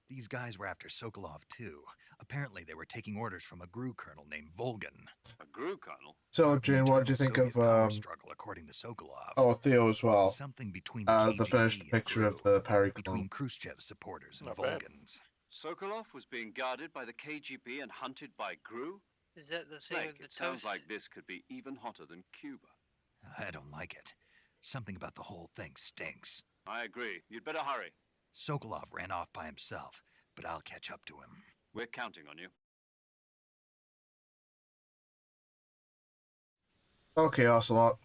These guys were after Sokolov too. Apparently they were taking orders from a GRU colonel named Volgan. A GRU colonel? So, Jane, what did you think of struggle, according to Sokolov. Oh, Theo as well. Something between the KGB the finished and picture GRU, of the Perry between Khrushchev's supporters and Not bad. Volgan's. Sokolov was being guarded by the KGB and hunted by GRU? Is that the thing Snake, with the it sounds toast? like this could be even hotter than Cuba. I don't like it. Something about the whole thing stinks. I agree. You'd better hurry. Sokolov ran off by himself, but I'll catch up to him. We're counting on you. Okay, Ocelot.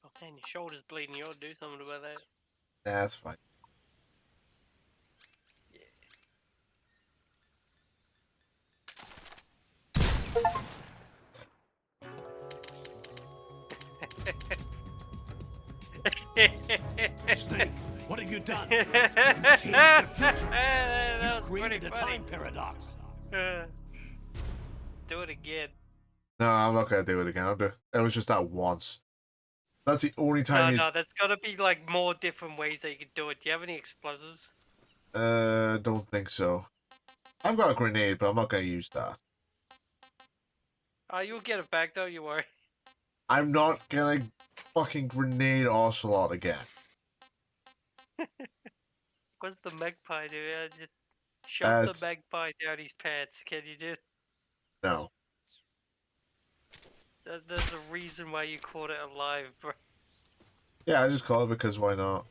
Oh man, your shoulder's bleeding. You ought to do something about that. That's fine. Snake, what have you done? You changed the future. that was Created a pretty funny. time paradox. Do it again. No, I'm not gonna do it again. It was just that once. That's the only No, time no, there's gotta be like more different ways that you can do it. Do you have any explosives? Don't think so. I've got a grenade, but I'm not gonna use that. You'll get it back, don't you worry. I'm not gonna fucking grenade Ocelot again. What's the magpie do? Just shove the It's- magpie down his pants. Can you do? No. There's a reason why you caught it alive, bro. Yeah, I just call it because why not?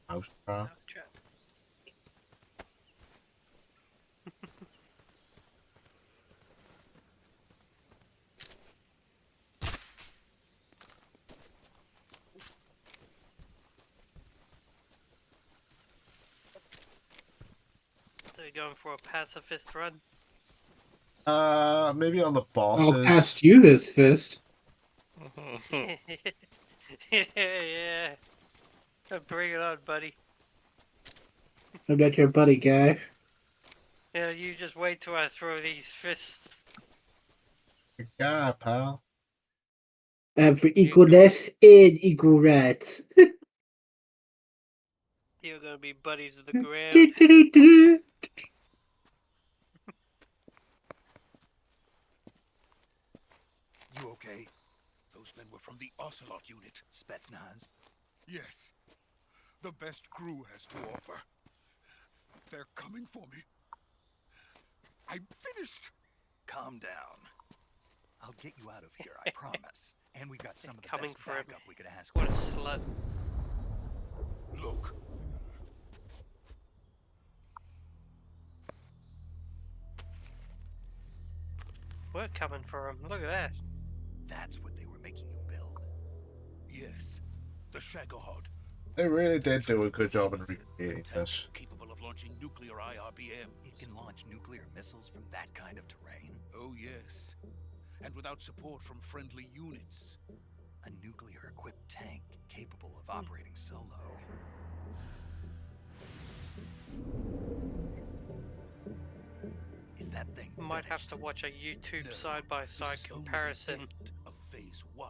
Mouse trap. So you're going for a pacifist run? Maybe on the bosses. I'll pass you this fist. Yeah. Bring it on, buddy. I'm not your buddy, guy. Yeah, you just wait till I throw these fists. Yeah, pal. And for equal lefts and equal rights. You're gonna be buddies with the ground. Do-do-do-do-do. You okay? Those men were from the Ocelot unit. Spetsnaz? Yes. The best crew has to offer. They're coming for me. I'm finished. Calm down. I'll get you out of here, I promise. And we got some of the Coming best for him. backup we could ask What a for. slut. Look. We're coming for him. Look at that. That's what they were making you build. Yes. The Shagohod. They really did do a good job in recreating this. Capable of launching nuclear IRBM. It can launch nuclear missiles from that kind of terrain. Oh, yes. And without support from friendly units. A nuclear-equipped tank capable of operating solo. Is that thing Might have finished? to watch a YouTube No, side-by-side this is only the comparison. end of phase 1.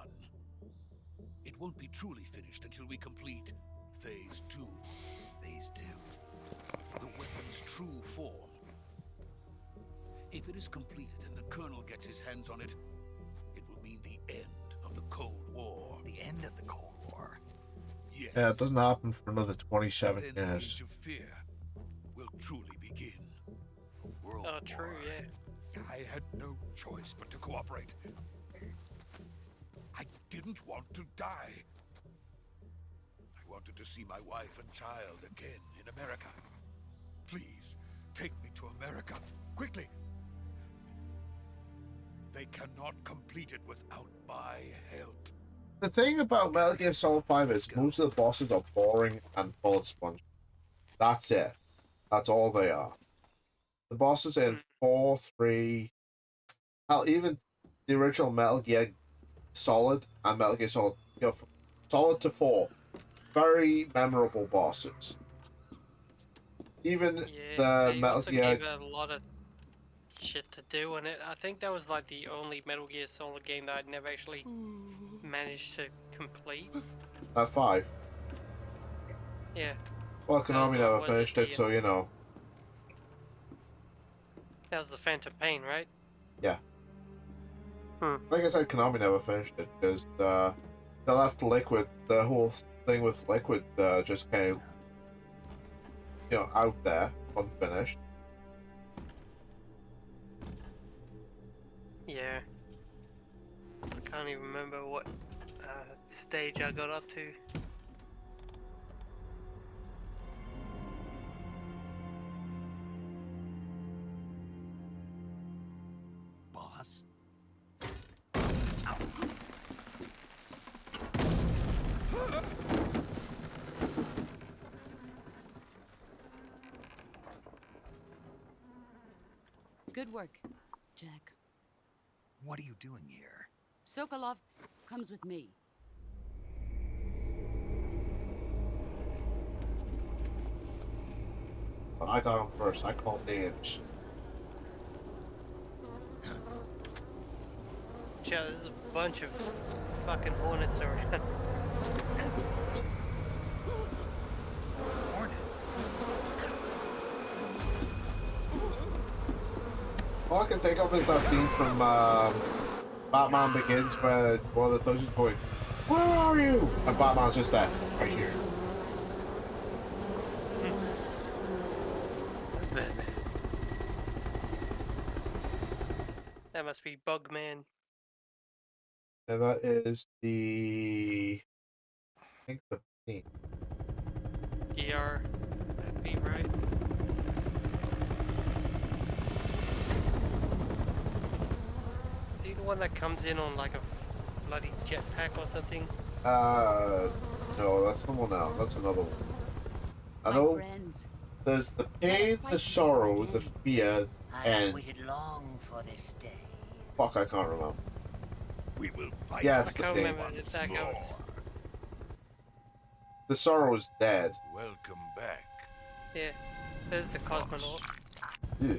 It won't be truly finished until we complete phase 2. Phase 2. The weapon's true form. If it is completed and the Colonel gets his hands on it, it will mean the end of the Cold War. The end of the Cold War. Yes. Yeah, it doesn't happen for another 27 then the years. age of fear will truly begin. A world Oh, true, war. yeah. I had no choice but to cooperate. I didn't want to die. I wanted to see my wife and child again in America. Please, take me to America, quickly. They cannot complete it without my help. The thing about Metal Gear Solid 5 is most of the bosses are boring and bullet sponge. That's it. That's all they are. The bosses in 4, 3, hell, even the original Metal Gear Solid and Metal Gear Solid, Solid to 4, very memorable bosses. Even Yeah, the they Metal also Gear... gave a lot of shit to do, and I think that was like the only Metal Gear Solid game that I'd never actually managed to complete. 5. Yeah. Well, That was Konami the, never was it finished it, the, so you know. that was the Phantom Pain, right? Yeah. Hmm. Like I said, Konami never finished it because they left Liquid. The whole thing with Liquid just came, out there unfinished. Yeah. I can't even remember what stage I got up to. Boss? Good work, Jack. What are you doing here? Sokolov comes with me. But I got him first. I called names. Yeah, there's a bunch of fucking hornets around. Hornets? All I can think of is that scene from Batman Begins where one of the Dodgers going, "Where are you?" And Batman's just there, right here. That must be Bugman. And that is I think the theme. ER. That'd be right. Is he the one that comes in on like a bloody jetpack or something? No, that's someone else. That's another one. I My know friends, there's the pain, the sorrow, the fear, and waited long for this day. fuck, I can't remember. We will fight. Yeah, I it's the can't pain. remember if that goes. The sorrow is dead. Welcome back. Yeah, there's the cosmonaut. Yeah.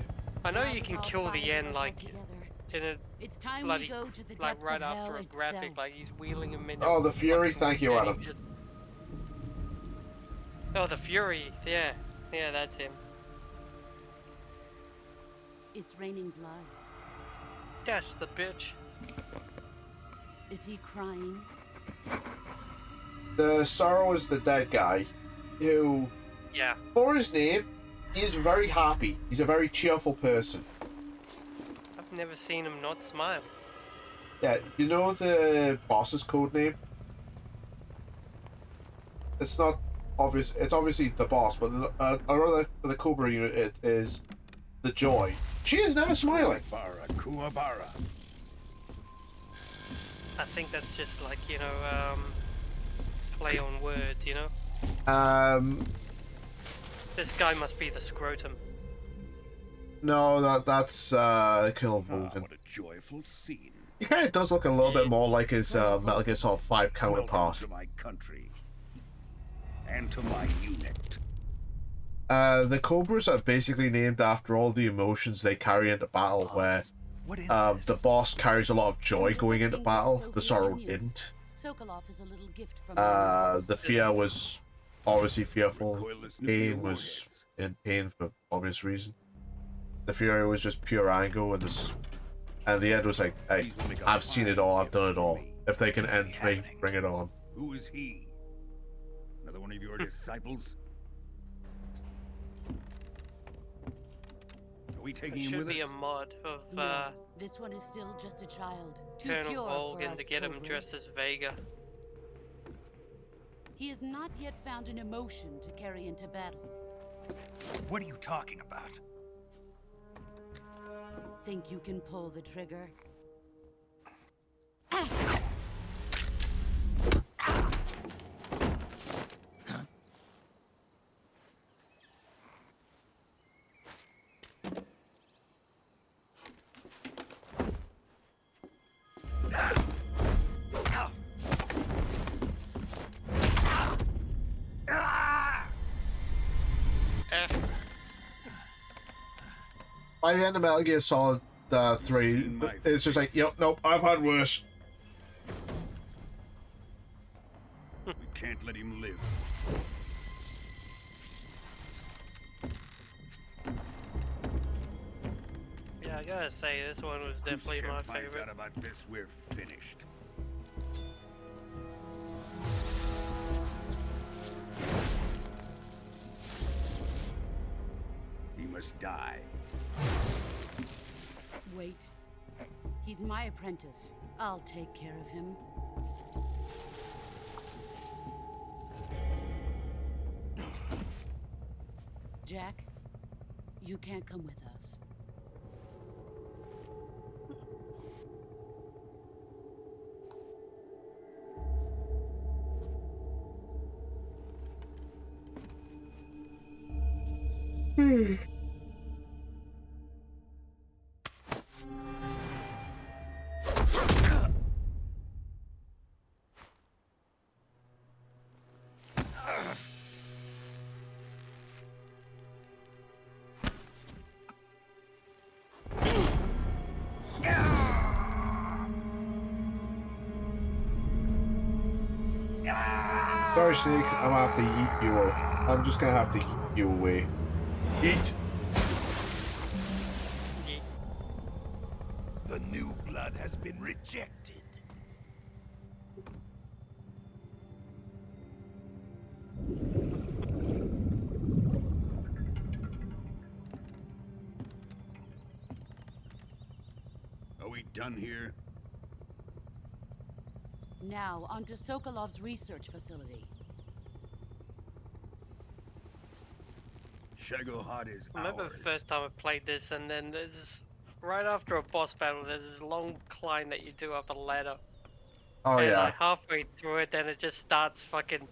I know you can kill the end like in a it's time bloody we go to the like depths right of after hell a graphic, itself. like he's wheeling him in. Oh, the Fury. fucking Thank you, and he Adam. just- Oh, the Fury. Yeah, yeah, that's him. It's raining blood. That's the bitch. Is he crying? The sorrow is the dead guy, who, Yeah. for his name, he is very happy. He's a very cheerful person. I've never seen him not smile. Yeah, you know the boss's code name? It's not obvious. It's obviously the boss, but for the Cobra unit, it is the Joy. She is never smiling. Kuwabara. I think that's just like, play on words, you know? This guy must be the scrotum. No, that's Colonel Vulcan. What a joyful scene. He kind of does look a little bit more like his Metal Gear Solid 5 counterpart. Welcome to my country. And to my unit. The Cobras are basically named after all the emotions they carry into battle, where the boss carries a lot of joy going into battle, the sorrow didn't. Sokolov is a little gift from The fear was obviously fearful, pain was in pain for obvious reason. The fury was just pure anger, and the end was like, hey, I've seen it all, I've done it all. If they can end me, bring it on. Who is he? Another one of your disciples? Are we taking him Should with be us? a mod of No, this one is still just a child. Too Colonel pure for Volgin us to get him Cobras. dressed as Vega. He has not yet found an emotion to carry into battle. What are you talking about? Think you can pull the trigger? By the end of Metal Gear Solid 3, it's just like, yep, nope, I've had worse. We can't let him live. Yeah, I gotta say, this one was definitely my Khrushchev finds favorite. out about this, we're finished. He must die. Wait. He's my apprentice. I'll take care of him. Jack, you can't come with us. Sorry, Snake, I'm gonna have to yeet you. I'm just gonna have to yeet you away. Yeet! The new blood has been rejected. Are we done here? Now, onto Sokolov's research facility. Shagohod is I remember ours. the first time I played this, and then there's right after a boss battle, there's this long climb that you do up a ladder. Oh, and yeah. like halfway through it, then it just starts fucking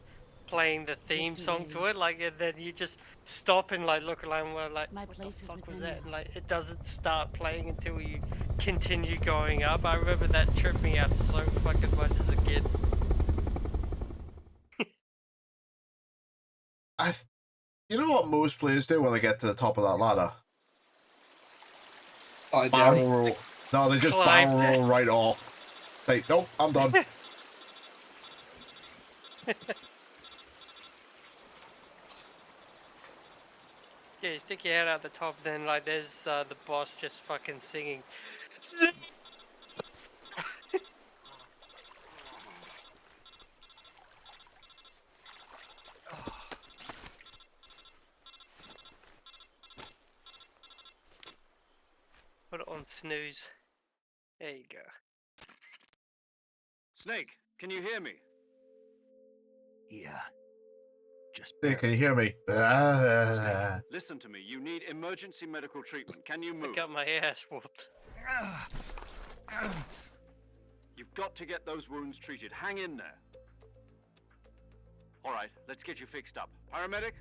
playing the theme song to it, like, and then you just stop and like look around, and we're like, My what place the is fuck was within that? you. And like, it doesn't start playing until you continue going up. I remember that tripped me out so fucking much as a kid. You know what most players do when they get to the top of that ladder? Slide Barrel down. roll. No, they just Climb barrel roll right off. Like, nope, I'm done. Yeah, you stick your head out the top, then like there's the boss just fucking singing. Put it on snooze. There you go. Snake, can you hear me? Yeah. Just Hey, can you hear me? Ah. Listen to me. You need emergency medical treatment. Can you I move? got my ass whooped. You've got to get those wounds treated. Hang in there. All right, let's get you fixed up. Paramedic?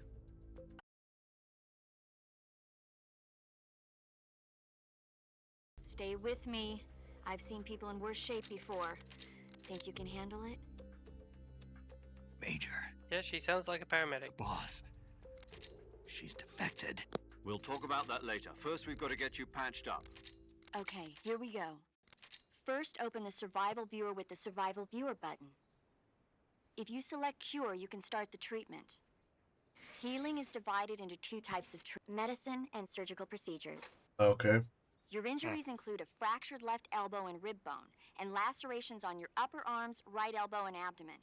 Stay with me. I've seen people in worse shape before. Think you can handle it? Major. Yeah, she sounds like a paramedic. Boss. She's defected. We'll talk about that later. First, we've got to get you patched up. Okay, here we go. First, open the survival viewer with the survival viewer button. If you select cure, you can start the treatment. Healing is divided into two types of medicine and surgical procedures. Okay. Your injuries include a fractured left elbow and rib bone, and lacerations on your upper arms, right elbow, and abdomen.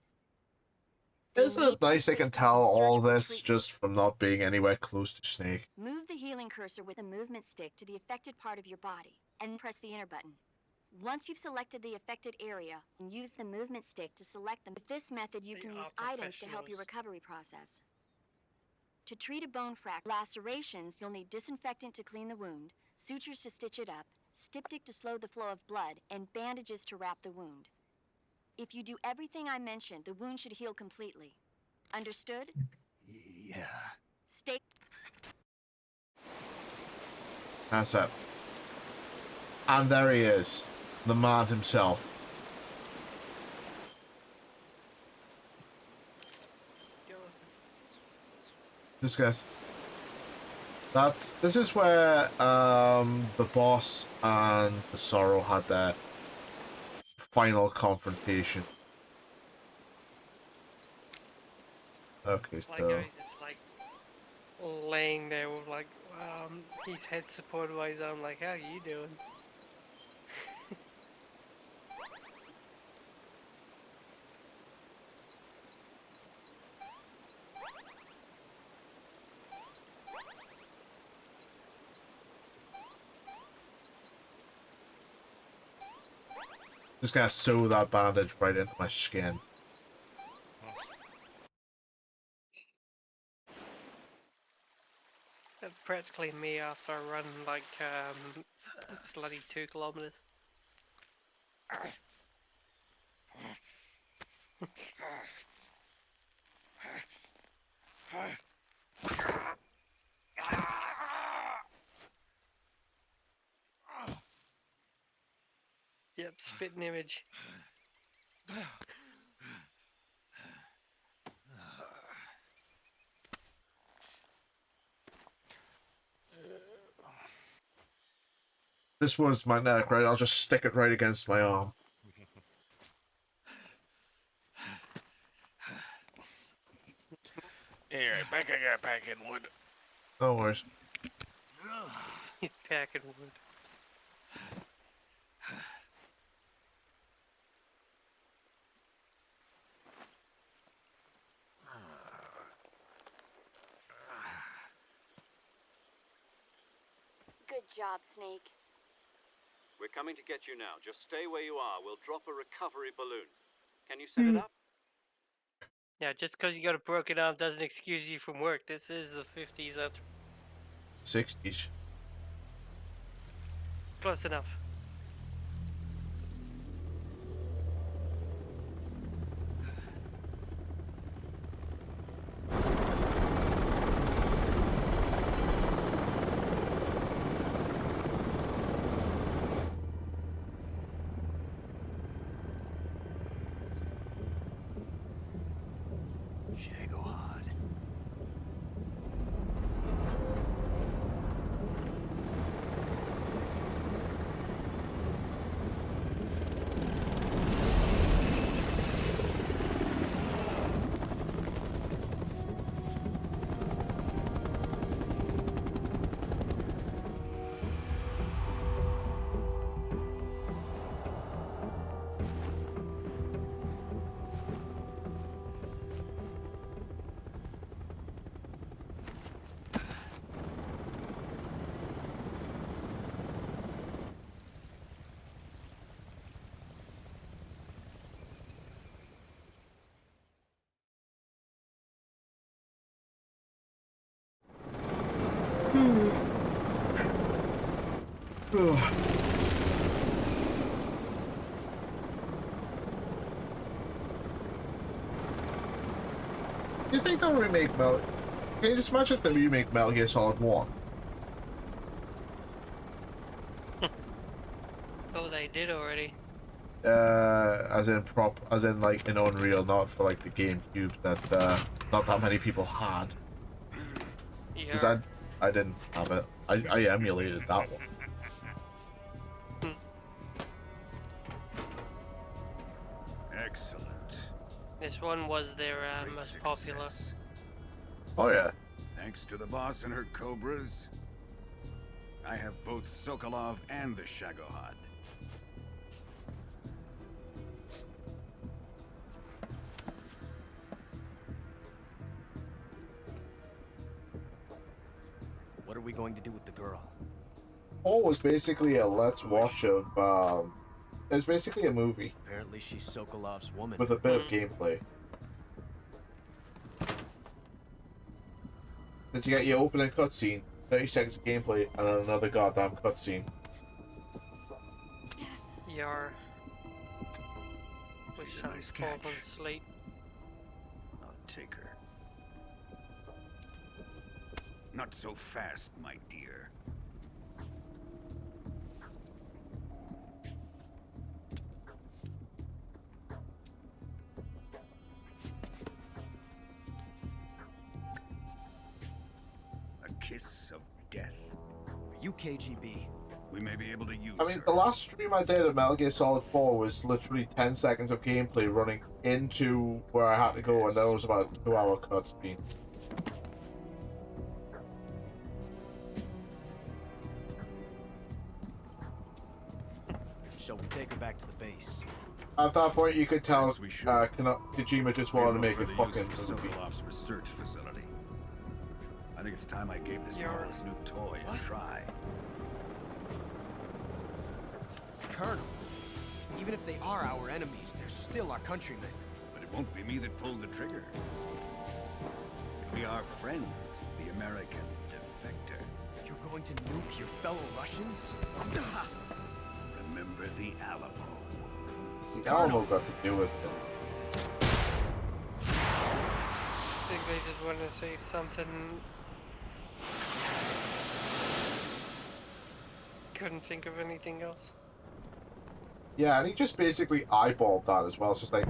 Isn't it nice I can tell all this just from not being anywhere close to Snake? Move the healing cursor with a movement stick to the affected part of your body, and press the enter button. Once you've selected the affected area, use the movement stick to select them. With this method, you can use items to help your recovery process. To treat a bone fracture lacerations, you'll need disinfectant to clean the wound, sutures to stitch it up, styptic to slow the flow of blood, and bandages to wrap the wound. If you do everything I mentioned, the wound should heal completely. Understood? Yeah. Stay. That's it. And there he is, the man himself. This guy's. This is where the boss and the Sorrow had their final confrontation. Okay, Like so he's just like laying there with like his head supported by his arm. Like, how are you doing? just gonna sew that bandage right into my skin. That's practically me after I run like bloody 2 kilometers. Yep, spitting image. This was magnetic, right? I'll just stick it right against my arm. Here, back I got packing wood. No worries. He's packing wood. Good job, Snake. We're coming to get you now. Just stay where you are. We'll drop a recovery balloon. Can you set it up? Yeah, just because you got a broken arm doesn't excuse you from work. This is the 50s. 60s. Close enough. Do you think they'll remake Metal? Can you just imagine if they remake Metal Gear Solid 1? Oh, they did already. As in like in Unreal, not for like the GameCube that not that many people had. Because Yeah. I didn't have it. I emulated that one. Excellent. This one was their most popular. Oh yeah. Thanks to the boss and her cobras, I have both Sokolov and the Shagohod. What are we going to do with the girl? It was basically a let's watch of it was basically a movie. Apparently she's Sokolov's woman. With a bit of gameplay. Did you get your opening cutscene, 30 seconds of gameplay, and then another goddamn cutscene? Yar. Wish I was falling asleep. I'll take her. Not so fast, my dear. A kiss of death. Are you KGB? We may be able to use I mean, her. the last stream I did of Metal Gear Solid 4 was literally 10 seconds of gameplay running into where I had to go, and that was about a 2-hour cutscene. Shall we take her back to the base? At that point, you could tell Kojima just wanted to make a fucking movie. Sokolov's research facility. I think it's time I gave this marvelous new toy a try. Colonel, even if they are our enemies, they're still our countrymen. But it won't be me that pulled the trigger. It'll be our friend, the American defector. You're going to nuke your fellow Russians? Remember the Alamo. See, Alamo got to do with it. I think they just wanted to say something. Couldn't think of anything else. Yeah, and he just basically eyeballed that as well. It's just like,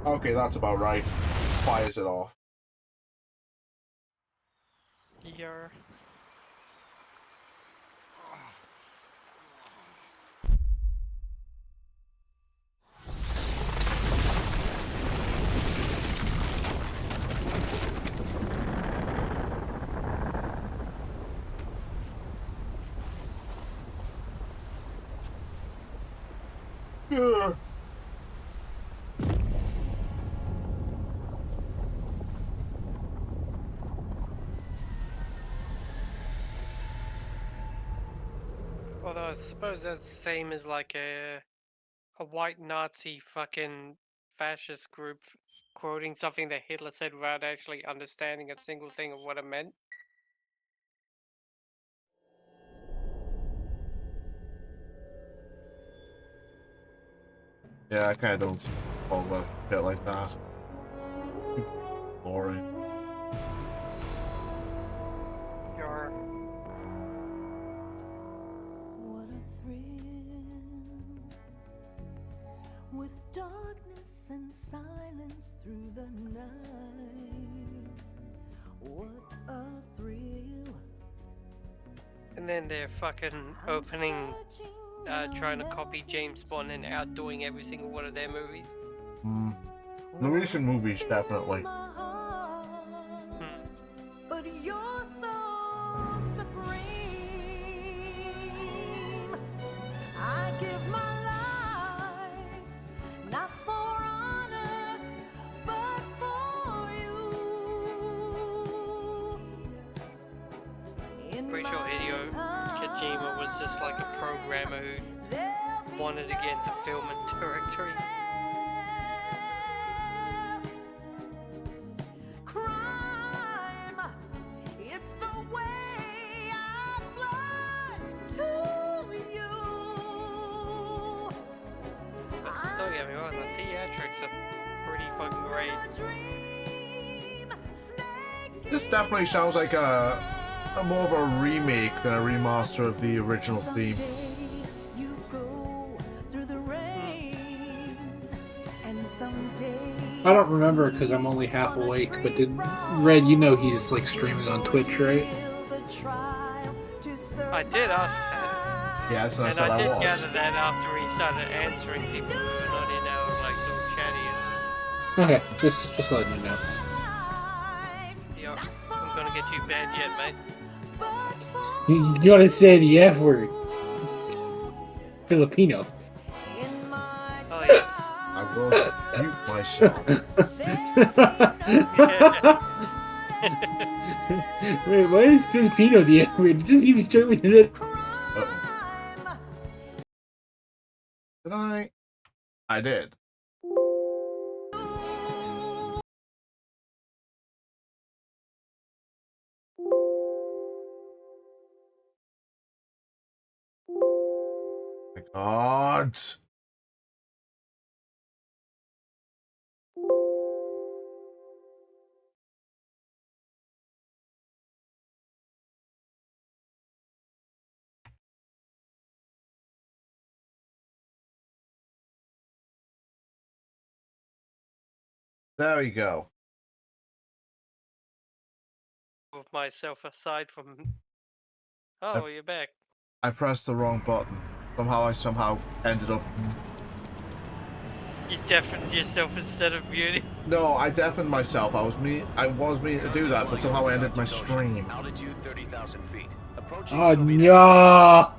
okay, that's about right. Fires it off. Yar. Yeah. Although I suppose that's the same as like a white Nazi fucking fascist group quoting something that Hitler said without actually understanding a single thing of what it meant. Yeah, I kind of don't talk about shit like that. Boring. Yar. What a thrill, with darkness and silence through the night. What a thrill. And then they're fucking opening, trying to copy James Bond and outdoing every single one of their movies. The recent movies, definitely. But you're so supreme. I give my life, not for honor, but for you. Pretty sure Hideo Kojima was just like a programmer who wanted to get into film and directory. Crime, it's the way I fly to you. Don't get me wrong, the theatrics are pretty fucking great. This definitely sounds like a more of a remake than a remaster of the original theme. I don't remember because I'm only half awake, but did Red, you know he's like streaming on Twitch, right? I did ask that. Yeah, so and I did gather that after he started answering people who were not in our like little chatty. Okay, just letting you know. Yo, I'm gonna get you banned yet, mate. You want to say the F word? Filipino. Oh yes. I will mute myself. Wait, why is Filipino the N word? It doesn't even start with the. Did I? I did. My God. There we go. Move myself aside from. Oh, you're back. I pressed the wrong button. I somehow ended up. You deafened yourself instead of muting. No, I deafened myself. I was meaning to do that, but somehow I ended my stream. Altitude 30,000 feet. Oh no!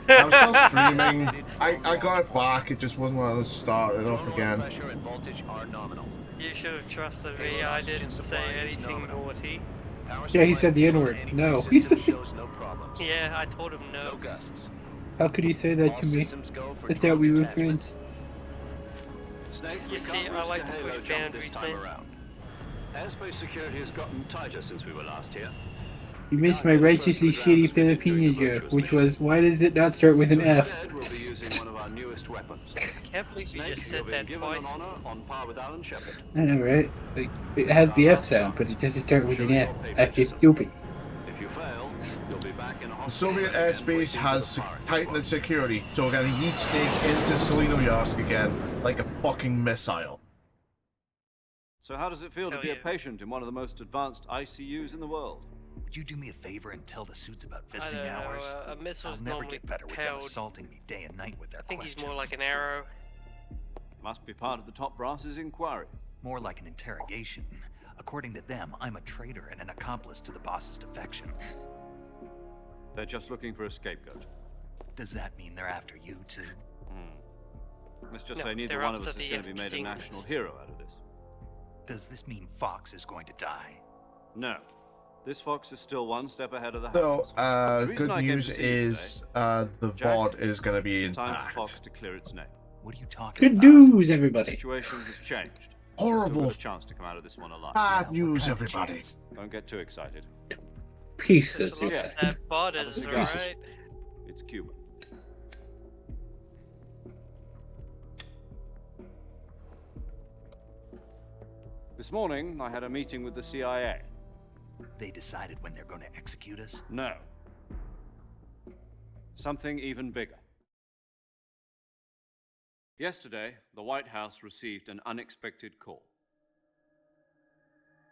I'm still streaming. I got it back. It just wasn't letting us start it up again. Pressure and voltage are nominal. You should have trusted me. I didn't say anything naughty. Yeah, he said the N word. No. He said. Yeah, I told him no. How could you say that to me? I thought we were friends. You see, I like to push boundaries, man. Airspace security has gotten tighter since we were last here. You missed my righteously shitty Filipino joke, which was, why does it not start with an F? We'll be using one of our newest weapons. I can't believe you just said that twice. On par with Alan Shepard. I know, right? Like, it has the F sound, but it doesn't start with an F. I feel stupid. If you fail, you'll be back in a The Soviet airspace has tightened its security, so we're gonna yeet Snake into Selenoyarsk again, like a fucking missile. So how does it feel to be a patient in one of the most advanced ICUs in the world? Would you do me a favor and tell the suits about I visiting don't know, hours? a missile's I'll never normally get better with them propelled. assaulting me day and night with their I think questions. he's more like an arrow. Must be part of the top brass's inquiry. More like an interrogation. According to them, I'm a traitor and an accomplice to the boss's defection. They're just looking for a scapegoat. Does that mean they're after you too? Let's just No, say neither they're one of upset us is the going to be made a national extinguished. hero out of this. Does this mean Fox is going to die? No. This fox is still one step ahead of the So, hounds. The reason good I came to news see you is today, the Jack, VOD is gonna be it's time for intact. Fox to clear its name. What are you talking Good about? news, The everybody. situation has changed. Horrible. Still got a chance to come out of this one alive. Bad news, everybody. Don't get too excited. Pieces As long of as shit. that bot is Other cigars. alright. It's Cuba. This morning, I had a meeting with the CIA. They decided when they're going to execute us? No. Something even bigger. Yesterday, the White House received an unexpected call.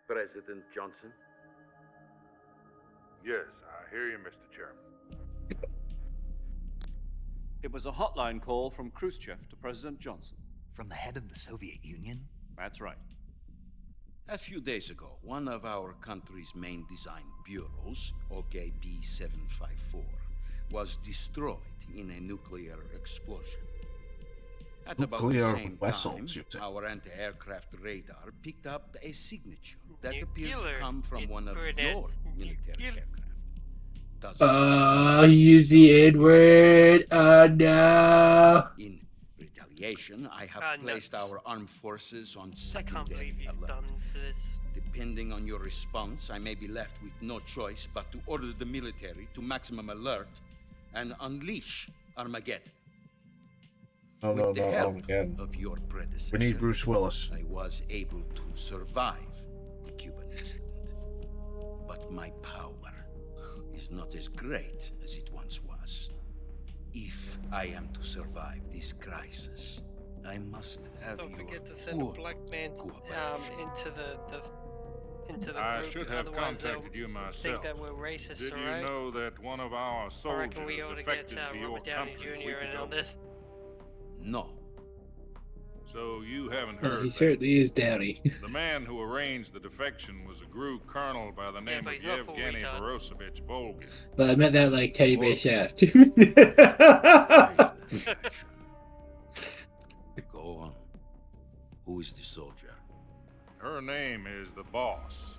President Johnson? Yes, I hear you, Mr. Chairman. It was a hotline call from Khrushchev to President Johnson. From the head of the Soviet Union? That's right. A few days ago, one of our country's main design bureaus, OKB-754, was destroyed in a nuclear explosion. At about the Nuclear same vessels, you time, our anti-aircraft radar picked up a signature that appeared to Nuclear. come from It's one of pretty your military nuclear. aircraft. Does Use the N word. No. In retaliation, I have Ah, placed nuts. our armed forces on I can't secondary believe you've alert. done this. Depending on your response, I may be left with no choice but to order the military to maximum alert and unleash Armageddon. No, With the help again. of your predecessor, We need Bruce Willis. I was able to survive the Cuban incident. But my power is not as great as it once was. If I am to survive this crisis, I must have Don't your forget to send a full black man into the I group, should have otherwise they'll contacted you think myself. that we're racist, Did you alright? know that one of our I soldiers reckon we ought to defected get to your Robert Downey country a Jr. week in ago? on this. No. So you haven't Well, heard he that. certainly is Downey. The man who arranged the defection was a GRU colonel by the name but of he's not full Yevgeny retard. Borosovich Volgin. But I meant that like Teddy Bear Shaft. Go on. Who is the soldier? Her name is the Boss.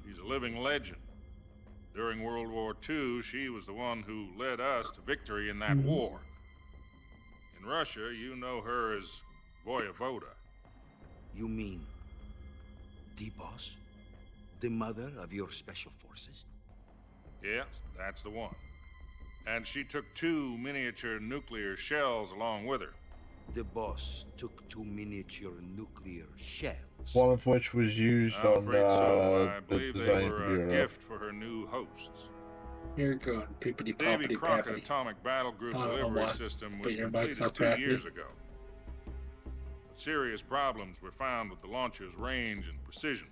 She's a living legend. During World War II, she was the one who led us to victory in that war. In Russia, you know her as Voyevoda. You mean the boss? The mother of your special forces? Yes, that's the one. And she took 2 miniature nuclear shells along with her. The boss took 2 miniature nuclear shells. One of which was used I'm on afraid so. I the believe they design were a bureau. gift for her new hosts. You're going peepity Davy poppity Crockett pappity. Atomic Battle Group I don't know delivery why, system but was your mic's completed not 2 crappy. years ago. But serious problems were found with the launcher's range and precision.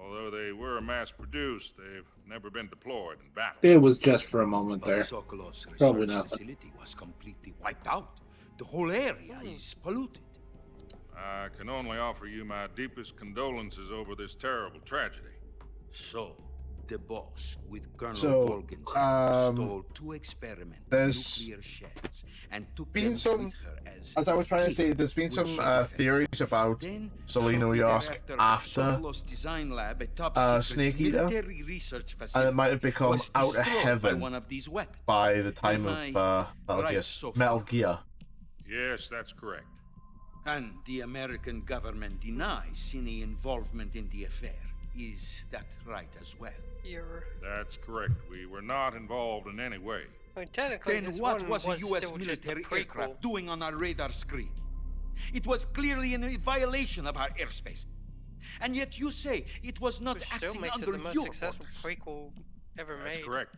Although they were mass-produced, they've never been deployed in battle. It was just for a moment But there. Sokolov's Probably research nothing. facility was completely wiped out. The whole area is polluted. I can only offer you my deepest condolences over this terrible tragedy. So, the boss, with Colonel So, Volgin's stole 2 experimental there's nuclear shells and took been them some, with her as I was trying to say, there's been some theories about Selenoyosk after Sokolov's design lab, a top-secret Snake Eater, military research and facility, it might have become was out of destroyed by heaven one of these weapons. by the time Am of I Metal Gear. right so far? Metal Gear. Yes, that's correct. And the American government denies any involvement in the affair. Is that right as well? That's correct. We were not involved in any way. I mean, technically, Then this what one was a U.S. still just a military prequel. aircraft doing on our radar screen? It was clearly in violation of our airspace. And yet you say it was not Which still acting makes it under the most your successful orders. prequel ever That's made. correct.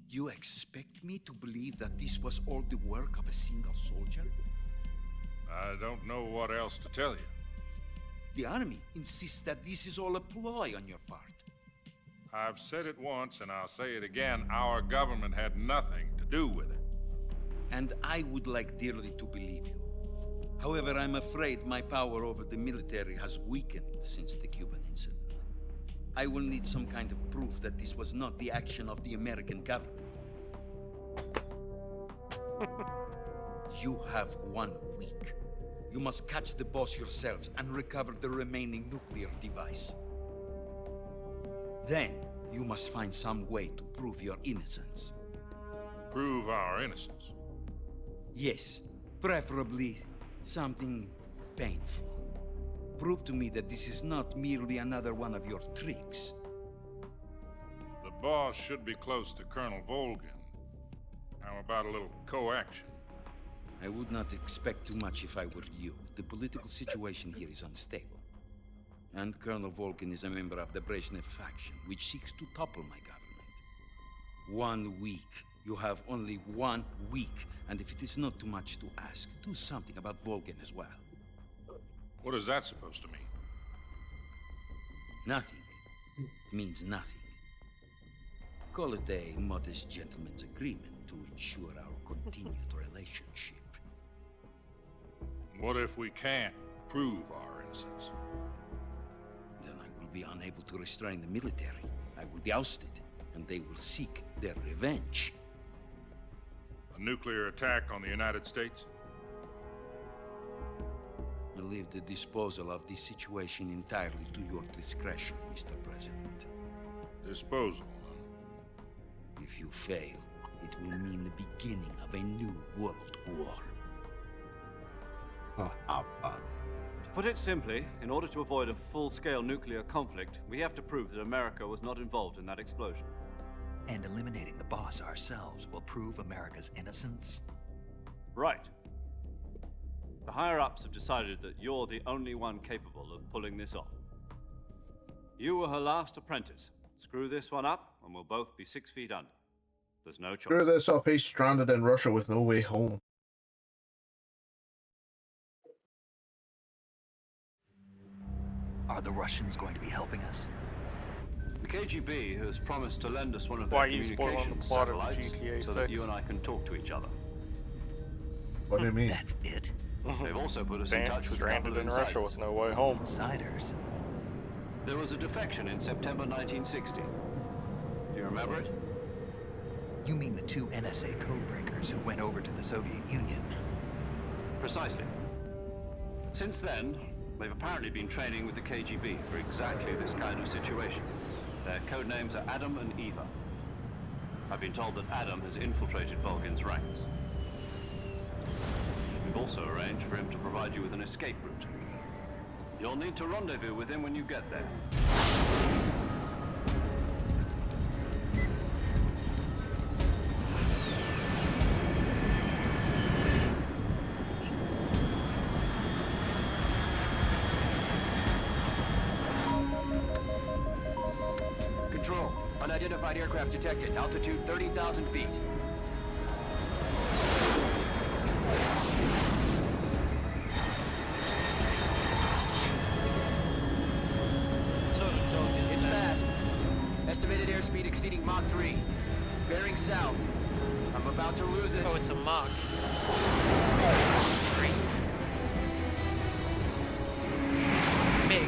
You expect me to believe that this was all the work of a single soldier? I don't know what else to tell you. The army insists that this is all a ploy on your part. I've said it once and I'll say it again. Our government had nothing to do with it. And I would like dearly to believe you. However, I'm afraid my power over the military has weakened since the Cuban incident. I will need some kind of proof that this was not the action of the American government. You have 1 week. You must catch the boss yourselves and recover the remaining nuclear device. Then, you must find some way to prove your innocence. Prove our innocence? Yes, preferably something painful. Prove to me that this is not merely another one of your tricks. The boss should be close to Colonel Volgin. How about a little co-action? I would not expect too much if I were you. The political situation here is unstable. And Colonel Volgin is a member of the Brezhnev faction, which seeks to topple my government. 1 week. You have only 1 week. And if it is not too much to ask, do something about Volgin as well. What is that supposed to mean? Nothing. It means nothing. Call it a modest gentleman's agreement to ensure our continued relationship. What if we can't prove our innocence? Then I will be unable to restrain the military. I will be ousted, and they will seek their revenge. A nuclear attack on the United States? I leave the disposal of this situation entirely to your discretion, Mr. President. Disposal? If you fail, it will mean the beginning of a new world war. To put it simply, in order to avoid a full-scale nuclear conflict, we have to prove that America was not involved in that explosion. And eliminating the boss ourselves will prove America's innocence? Right. The higher-ups have decided that you're the only one capable of pulling this off. You were her last apprentice. Screw this one up, and we'll both be 6 feet under. There's no choice. Screw this up, he's stranded in Russia with no way home. Are the Russians going to be helping us? The KGB has promised to lend us one of Why their are you spoiling the communications plot of satellites GTA so that 6? you and I can talk to each other. What do you mean? That's it? They've also put us in Damn, touch with stranded in Russia with no way home. Insiders? There was a defection in September 1960. Do you remember it? You mean the 2 NSA codebreakers who went over to the Soviet Union? Precisely. Since then, They've apparently been training with the KGB for exactly this kind of situation. Their code names are Adam and Eva. I've been told that Adam has infiltrated Volgin's ranks. We've also arranged for him to provide you with an escape route. You'll need to rendezvous with him when you get there. Control. Unidentified aircraft detected. Altitude 30,000 feet. It's fast. Estimated airspeed exceeding Mach 3. Bearing south. I'm about to lose it. Oh, it's a Mach 3. Big.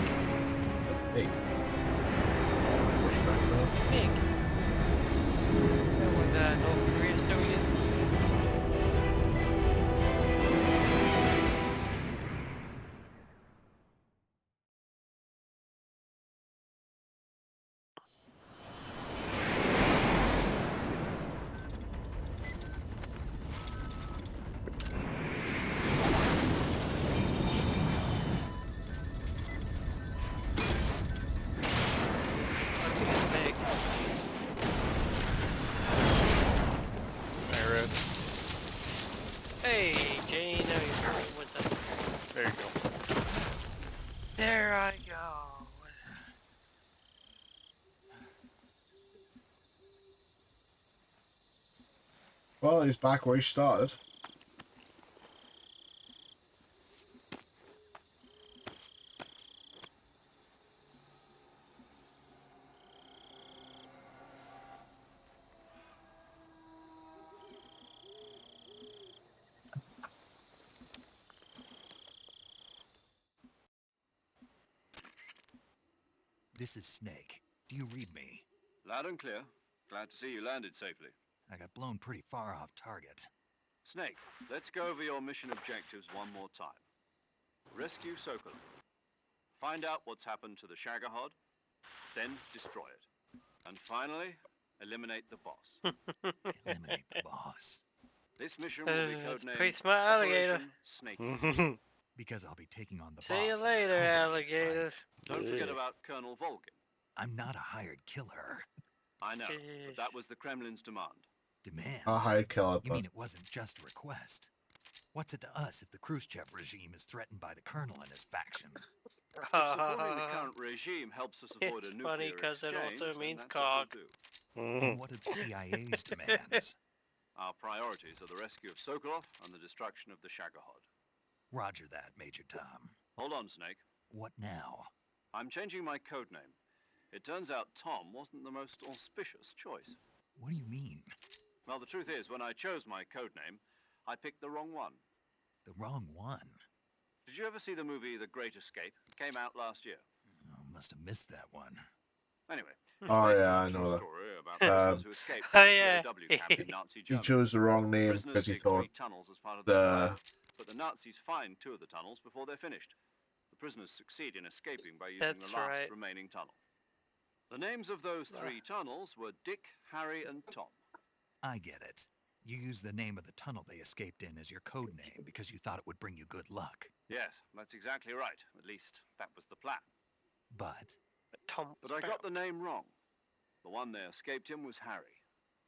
That's big. Big. And with North Korea still is. Hey, Jane, no, what's up? There you go. There I go. Well, he's back where he started. This is Snake. Do you read me? Loud and clear. Glad to see you landed safely. I got blown pretty far off target. Snake, let's go over your mission objectives one more time. Rescue Sokolov. Find out what's happened to the Shagohod, then destroy it. And finally, eliminate the boss. Eliminate the boss. This mission will be That's a codenamed pretty smart alligator. Operation Snake. Because I'll be taking on the boss. See you in the later, code name, alligator. right? Don't forget about Colonel Volgin. I'm not a hired killer. I know, but that was the Kremlin's demand. Demand? A high killer. You mean it wasn't just a request? What's it to us if the Khrushchev regime is threatened by the colonel and his faction? If supporting the current regime helps us avoid It's a nuclear funny because it exchange, also then means that's what we'll cock. do. And what are the CIA's demands? Our priorities are the rescue of Sokolov and the destruction of the Shagohod. Roger that, Major Tom. Hold on, Snake. What now? I'm changing my code name. It turns out Tom wasn't the most auspicious choice. What do you mean? Well, the truth is, when I chose my code name, I picked the wrong one. The wrong one? Did you ever see the movie The Great Escape? It came out last year. Oh, must have missed that one. Anyway. Oh it's based yeah, on I a true know that. story about prisoners who escaped Oh, from the yeah. POW camp in Nazi He Germany. chose the wrong name Prisoners because he dig thought 3 tunnels as part of their the plan, but the Nazis find 2 of the tunnels before they're finished. The prisoners succeed in escaping by using That's the last right. remaining tunnel. The names of those 3 tunnels were Dick, Harry, and Tom. I get it. You used the name of the tunnel they escaped in as your code name because you thought it would bring you good luck. Yes, that's exactly right. At least, that was the plan. But But I got the name wrong. The one they escaped in was Harry.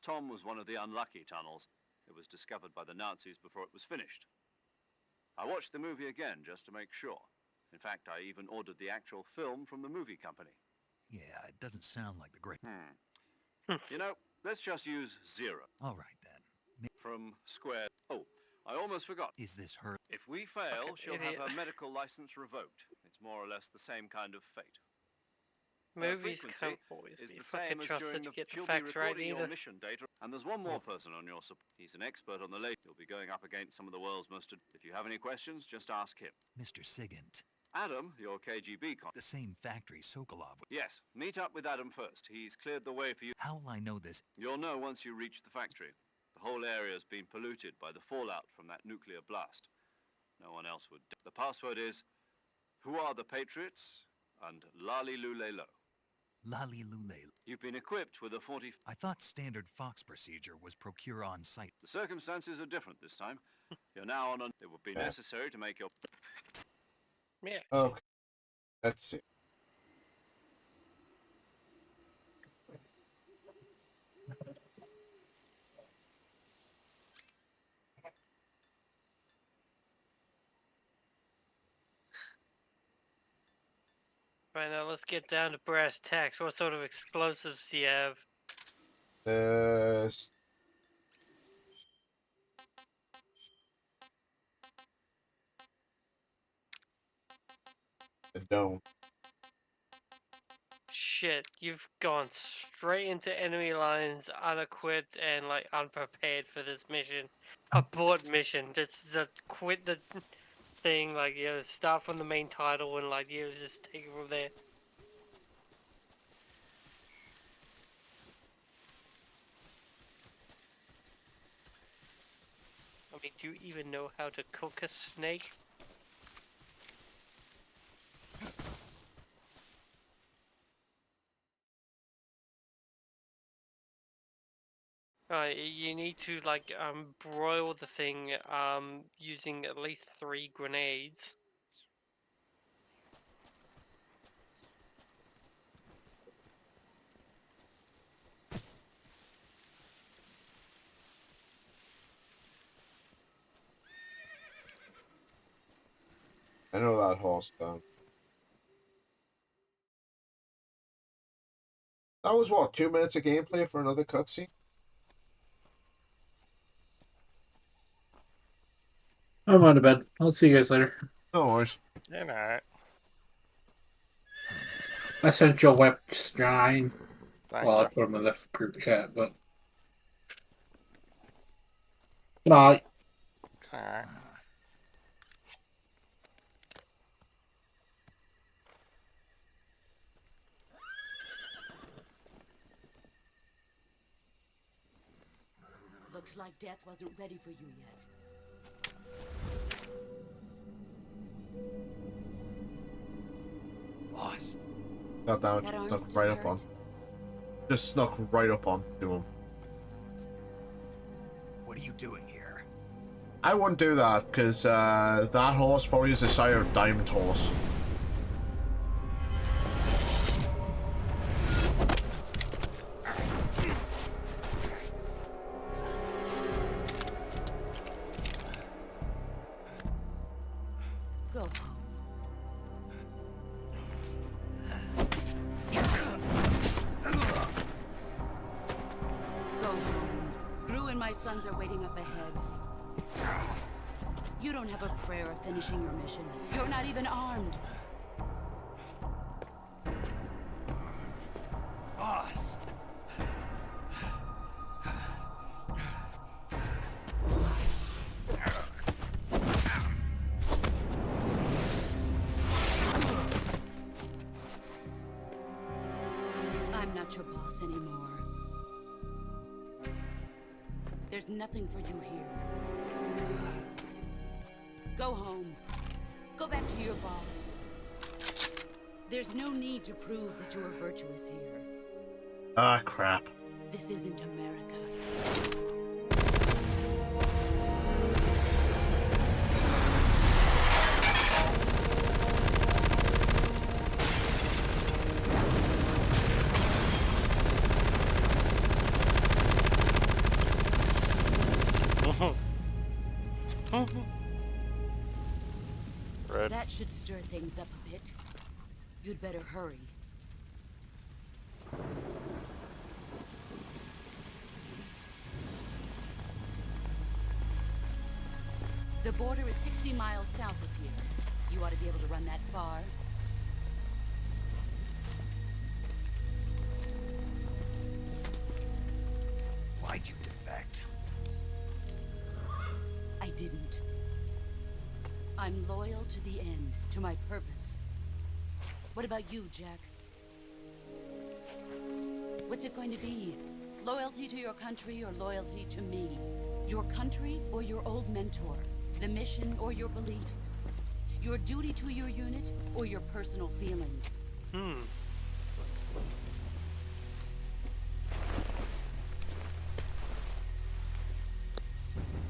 Tom was one of the unlucky tunnels. It was discovered by the Nazis before it was finished. I watched the movie again just to make sure. In fact, I even ordered the actual film from the movie company. yeah, it doesn't sound like the great... You know, let's just use 0. All right, then. From square... Oh, I almost forgot. Is this her? If we fail, Fucking she'll idiot. have her medical license revoked. It's more or less the same kind of fate. Movies Frequency can't always is be the fucking same as trusted during to the... get the She'll facts be right recording your either. mission data, and there's one more person on your support. He's an expert on the late. He'll be going up against some of the world's most... If you have any questions, just ask him. Mr. Sigint. Adam, your KGB con... The same factory Sokolov... Yes, meet up with Adam first. He's cleared the way for you. How will I know this? You'll know once you reach the factory. The whole area's been polluted by the fallout from that nuclear blast. No one else would... The password is... Who are the Patriots? And Lali Lulelo. Lali Lule. You've been equipped with a 40... I thought standard Fox procedure was procure on site. The circumstances are different this time. You're now on... It would be necessary to make your... Yeah. Okay. Let's see. Right, now let's get down to brass tacks. What sort of explosives do you have? I don't. Shit, you've gone straight into enemy lines, unequipped and like unprepared for this mission. Abort mission. Just quit the thing. Like, you know, start from the main title and like, you know, just take it from there. I mean, do you even know how to cook a snake? You need to like broil the thing using at least 3 grenades. I know that horse down. That was what, 2 minutes of gameplay for another cutscene? I'm on to bed. I'll see you guys later. No worries. Good night. I sent you a web sign. Thank Well, I you. put them in the group chat, but. Good night. Alright. Looks like death wasn't ready for you yet. Boss. God damn it, That snuck arm's right still up on. hurt? Just snuck right up on to him. What are you doing here? I wouldn't do that, because that horse probably is the size of a diamond horse. Go home. Go home. Gru and my sons are waiting up ahead. You don't have a prayer of finishing your mission. You're not even armed. Boss. I'm not your boss anymore. There's nothing for you here. Go home. Go back to your boss. There's no need to prove that you are virtuous here. Ah, crap. This isn't America. Red. That should stir things up a bit. You'd better hurry. The border is 60 miles south of here. You ought to be able to run that far. Why'd you defect? I didn't. I'm loyal to the end, to my purpose. What about you, Jack? What's it going to be? Loyalty to your country or loyalty to me? Your country or your old mentor? The mission or your beliefs? Your duty to your unit or your personal feelings?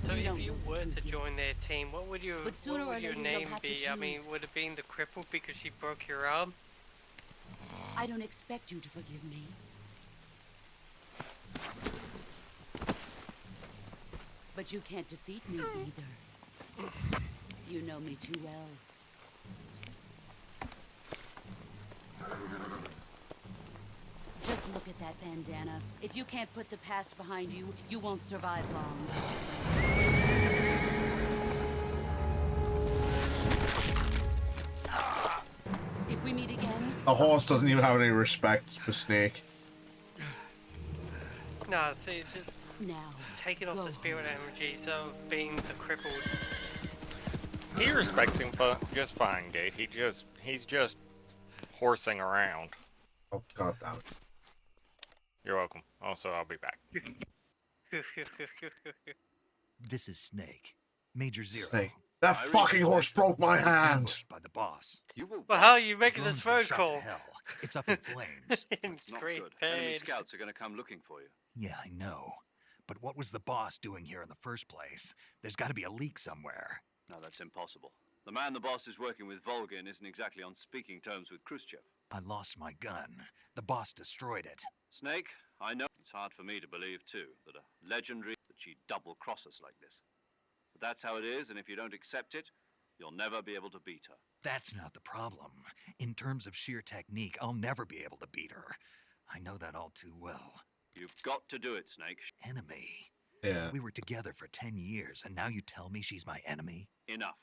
So You if don't you know the were truth to yet. join their team, what would your But sooner or later, name you'll have to be? I mean, choose. would it be the cripple because she broke your arm? I don't expect you to forgive me. But you can't defeat me either. You know me too well. Just look at that bandana. If you can't put the past behind you, you won't survive long. If we meet again... The horse doesn't even have any respect for Snake. No, see, just Now, taking off the spirit energies of being the crippled. He respects him just fine, Gate. He's just horsing around. Oh, god damn it. You're welcome. Also, I'll be back. This is Snake. Major Zero. Snake. That fucking horse broke my I was hand! ambushed by the boss. Well, how are you making Drones this were phone shot call? to hell. It's up in flames. In Not great good. Enemy pain. scouts are going to come looking for you. Yeah, I know. But what was the boss doing here in the first place? There's got to be a leak somewhere. No, that's impossible. The man the boss is working with, Volgin, isn't exactly on speaking terms with Khrushchev. I lost my gun. The boss destroyed it. Snake, I know it's hard for me to believe, too, that a legendary that she'd double-cross us like this. But that's how it is, and if you don't accept it, you'll never be able to beat her. That's not the problem. In terms of sheer technique, I'll never be able to beat her. I know that all too well. You've got to do it, Snake. Enemy? Yeah. We were together for 10 years, and now you tell me she's my enemy? Enough.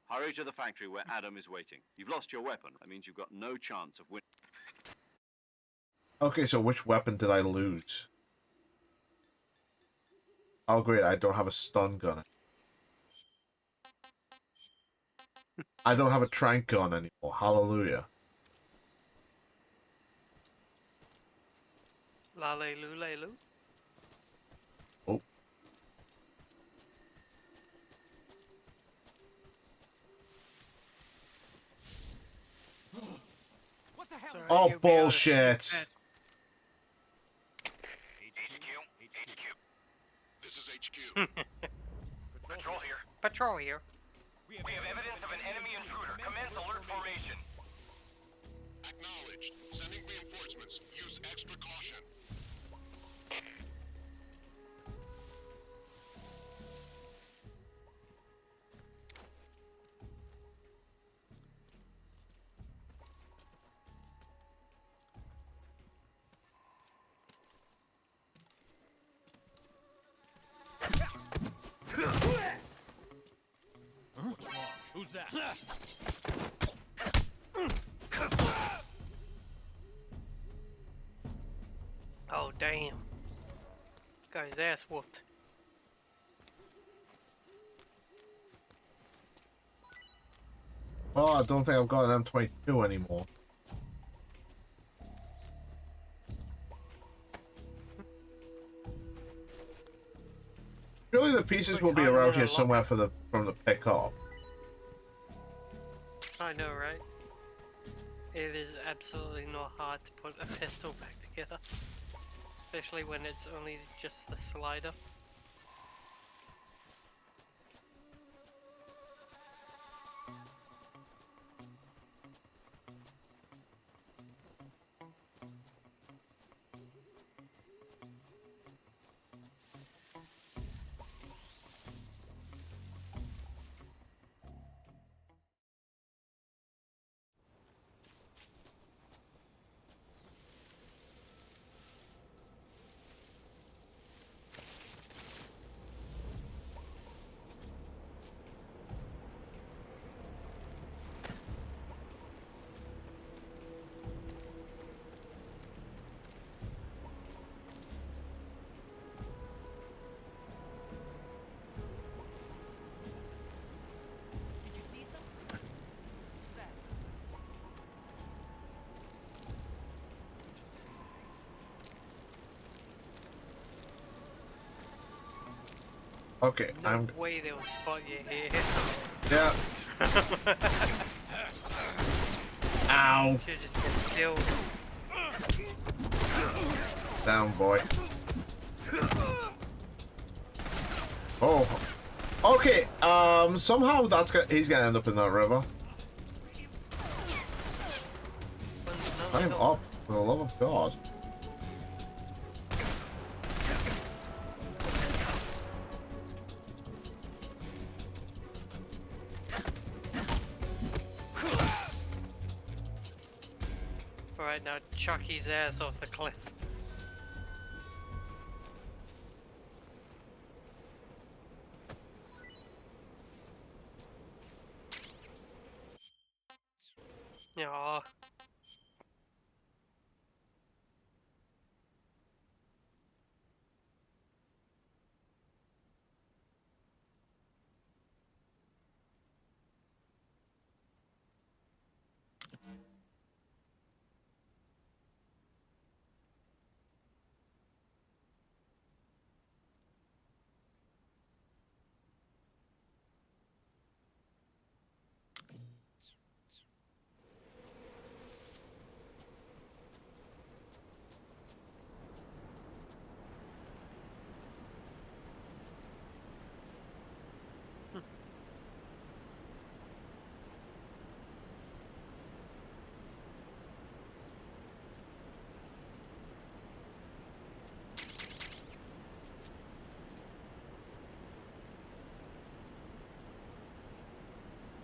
Hurry to the factory where Adam is waiting. You've lost your weapon. That means you've got no chance of winning. Okay, so which weapon did I lose? Oh great, I don't have a stun gun. I don't have a trank gun anymore. Hallelujah. Lale-lu-le-lu. Oh. What the hell? Oh, bullshit. This is HQ. Patrol here. Patrol here. We have evidence of an enemy intruder. Commence alert formation. Acknowledged. Sending reinforcements. Use extra caution. What's wrong? Who's that? Oh, damn. Got his ass whooped. Oh, I don't think I've got an M22 anymore. Surely the pieces will be around here somewhere from the pick-up. I know, right? It is absolutely not hard to put a pistol back together. Especially when it's only just the slider. Okay, No I'm way they'll spot you here. Yeah. Ow. Should just get killed. Down, boy. Oh. Okay. Somehow he's gonna end up in that river. Climb up, for the love of God. Alright, now chuck his ass off the cliff. Aww.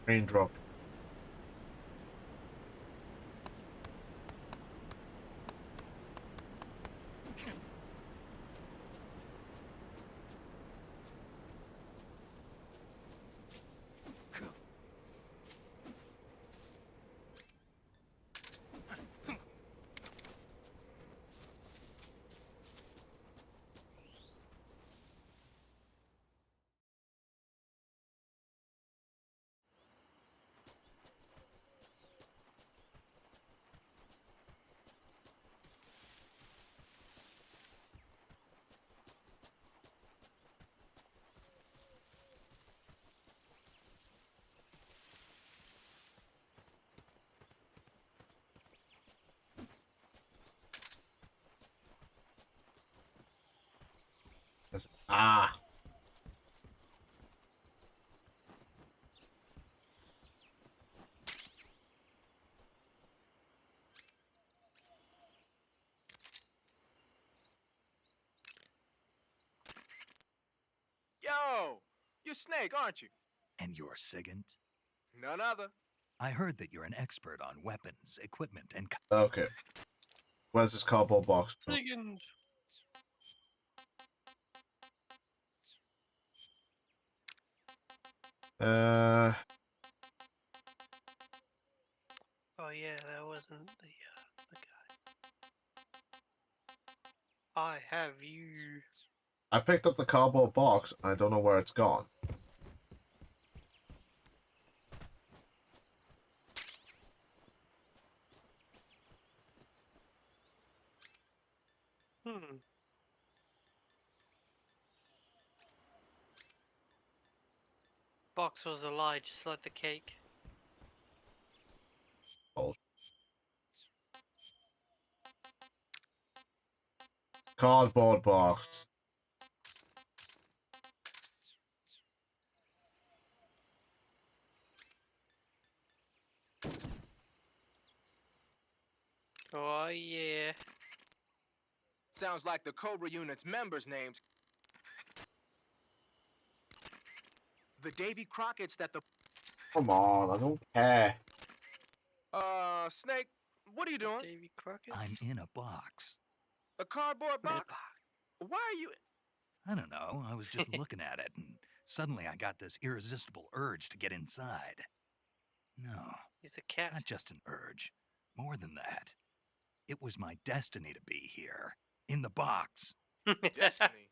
Raindrop. Ah. Yo! You're Snake, aren't you? And you're Sigint? None other. I heard that you're an expert on weapons, equipment, and... Okay. Where's this cardboard box? Sigint. Oh yeah, that wasn't the guy. I have you. I picked up the cardboard box. I don't know where it's gone. Hmm. Box was a lie, just like the cake. Oh. Cardboard box. Oh yeah. Sounds like the Cobra Unit's members' names. The Davy Crockett's that the... Come on, I don't care. Snake, what are you doing? Davy Crockett? I'm in a box. A cardboard box? Why are you... I don't know, I was just looking at it, and suddenly I got this irresistible urge to get inside. No, he's a cat. Not just an urge. More than that. It was my destiny to be here. In the box. Destiny?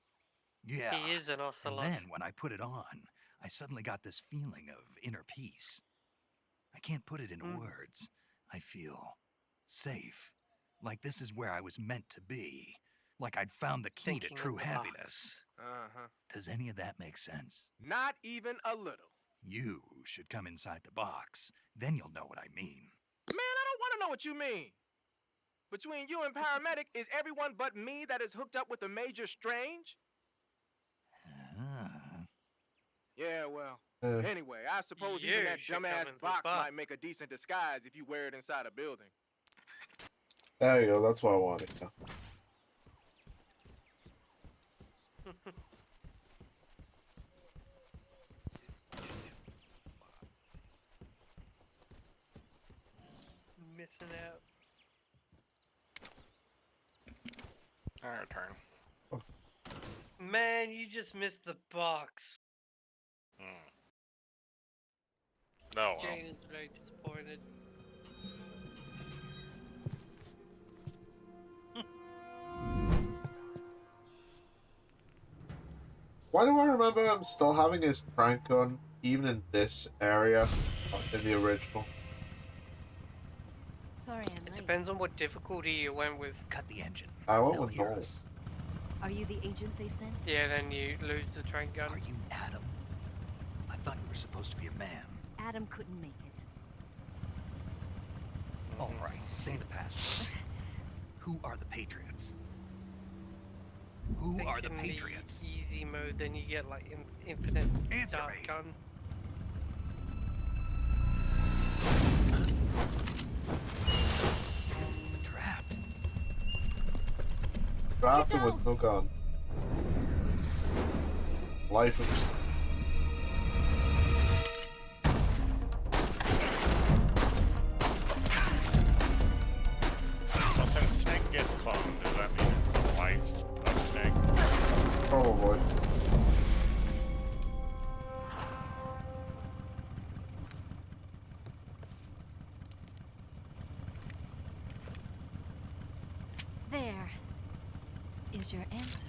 Yeah. He is an ocelot. And then, when I put it on, I suddenly got this feeling of inner peace. I can't put it into words. I feel safe. Like this is where I was meant to be. Like I'd found the key to true happiness. Uh-huh. Does any of that make sense? Not even a little. You should come inside the box. Then you'll know what I mean. Man, I don't want to know what you mean. Between you and paramedic, is everyone but me that is hooked up with a Major Strange? Yeah, well. Anyway, I suppose even You that should come dumbass into the box box. might make a decent disguise if you wear it inside a building. There you go. That's what I wanted. Yeah. Missing out. Our turn. Man, you just missed the box. Oh, well. Jane is very disappointed. Why do I remember him still having his crank gun, even in this area, in the original? Sorry, I'm It late. depends on what difficulty you went with. Cut the engine. I went They'll with hear normal. us. Are you the agent they sent? Yeah, then you lose the train gun. Are you Adam? I thought you were supposed to be a man. Adam couldn't make it. All right, say the password. Who are the Patriots? Who Think are the in Patriots? Easy mode, then you get like infinite Answer dart me. gun. Trapped. Trapped him with no gun. Life of... Well, since Snake gets cloned, does that mean it's the lives of Snake? Probably. There is your answer.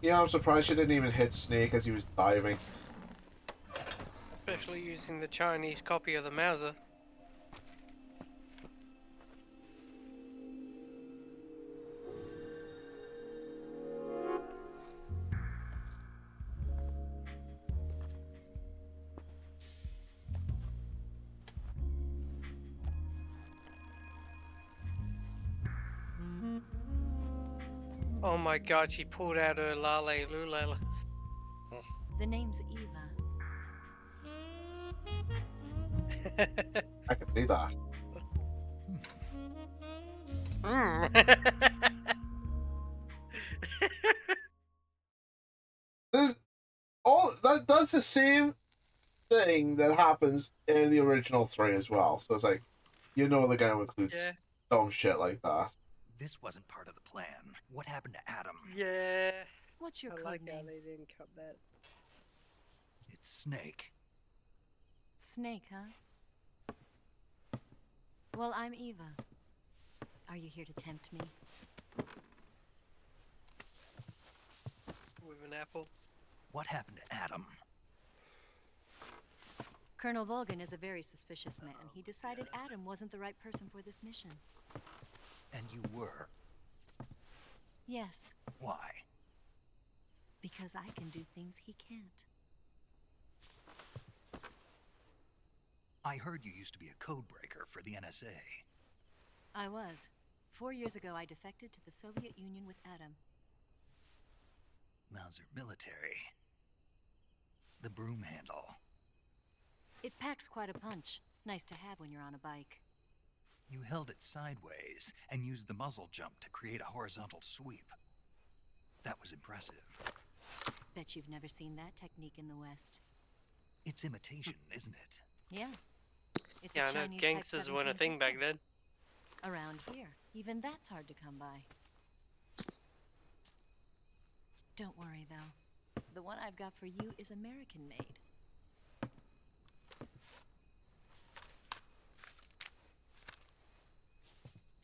Yeah, I'm surprised she didn't even hit Snake as he was diving. Especially using the Chinese copy of the Mauser. Oh my god, she pulled out her Lale Lulala. The name's Eva. I can see that. There's that's the same thing that happens in the original 3 as well. So it's like, you know, the game includes dumb shit like that. This wasn't part of the plan. What happened to Adam? Yeah. What's your I code like how name? they didn't cut that. It's Snake. Snake, huh? Well, I'm Eva. Are you here to tempt me? With an apple. What happened to Adam? Colonel Volgan is a very suspicious man. He decided Adam wasn't the right person for this mission. And you were. Yes, Why? because I can do things he can't. I heard you used to be a code breaker for the NSA. I was. 4 years ago, I defected to the Soviet Union with Adam. Mauser military. The broom handle. It packs quite a punch. Nice to have when you're on a bike. You held it sideways and used the muzzle jump to create a horizontal sweep. That was impressive. Bet you've never seen that technique in the West. It's imitation, isn't it? Yeah. It's Yeah, a I know Chinese Type gangsters weren't a 17 thing back pistol. then. Around here, even that's hard to come by. Don't worry, though. The one I've got for you is American-made.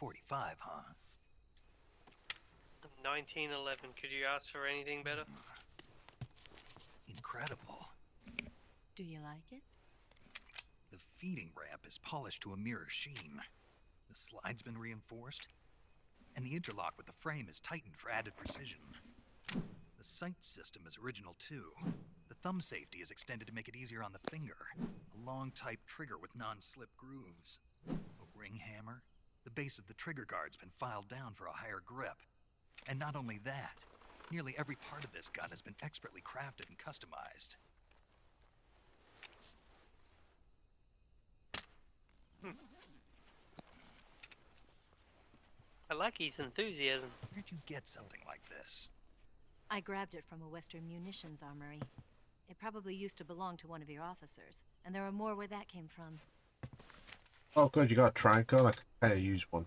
.45, huh? 1911. Could you ask for anything better? Incredible. Do you like it? The feeding ramp is polished to a mirror sheen. The slide's been reinforced, and the interlock with the frame is tightened for added precision. The sight system is original too. The thumb safety is extended to make it easier on the finger. A long type trigger with non-slip grooves. A ring hammer. The base of the trigger guard's been filed down for a higher grip. And not only that, nearly every part of this gun has been expertly crafted and customized. I like his enthusiasm. Where'd you get something like this? I grabbed it from a Western munitions armory. It probably used to belong to one of your officers, and there are more where that came from. Oh, good, you got a trank gun. I could kind of use one.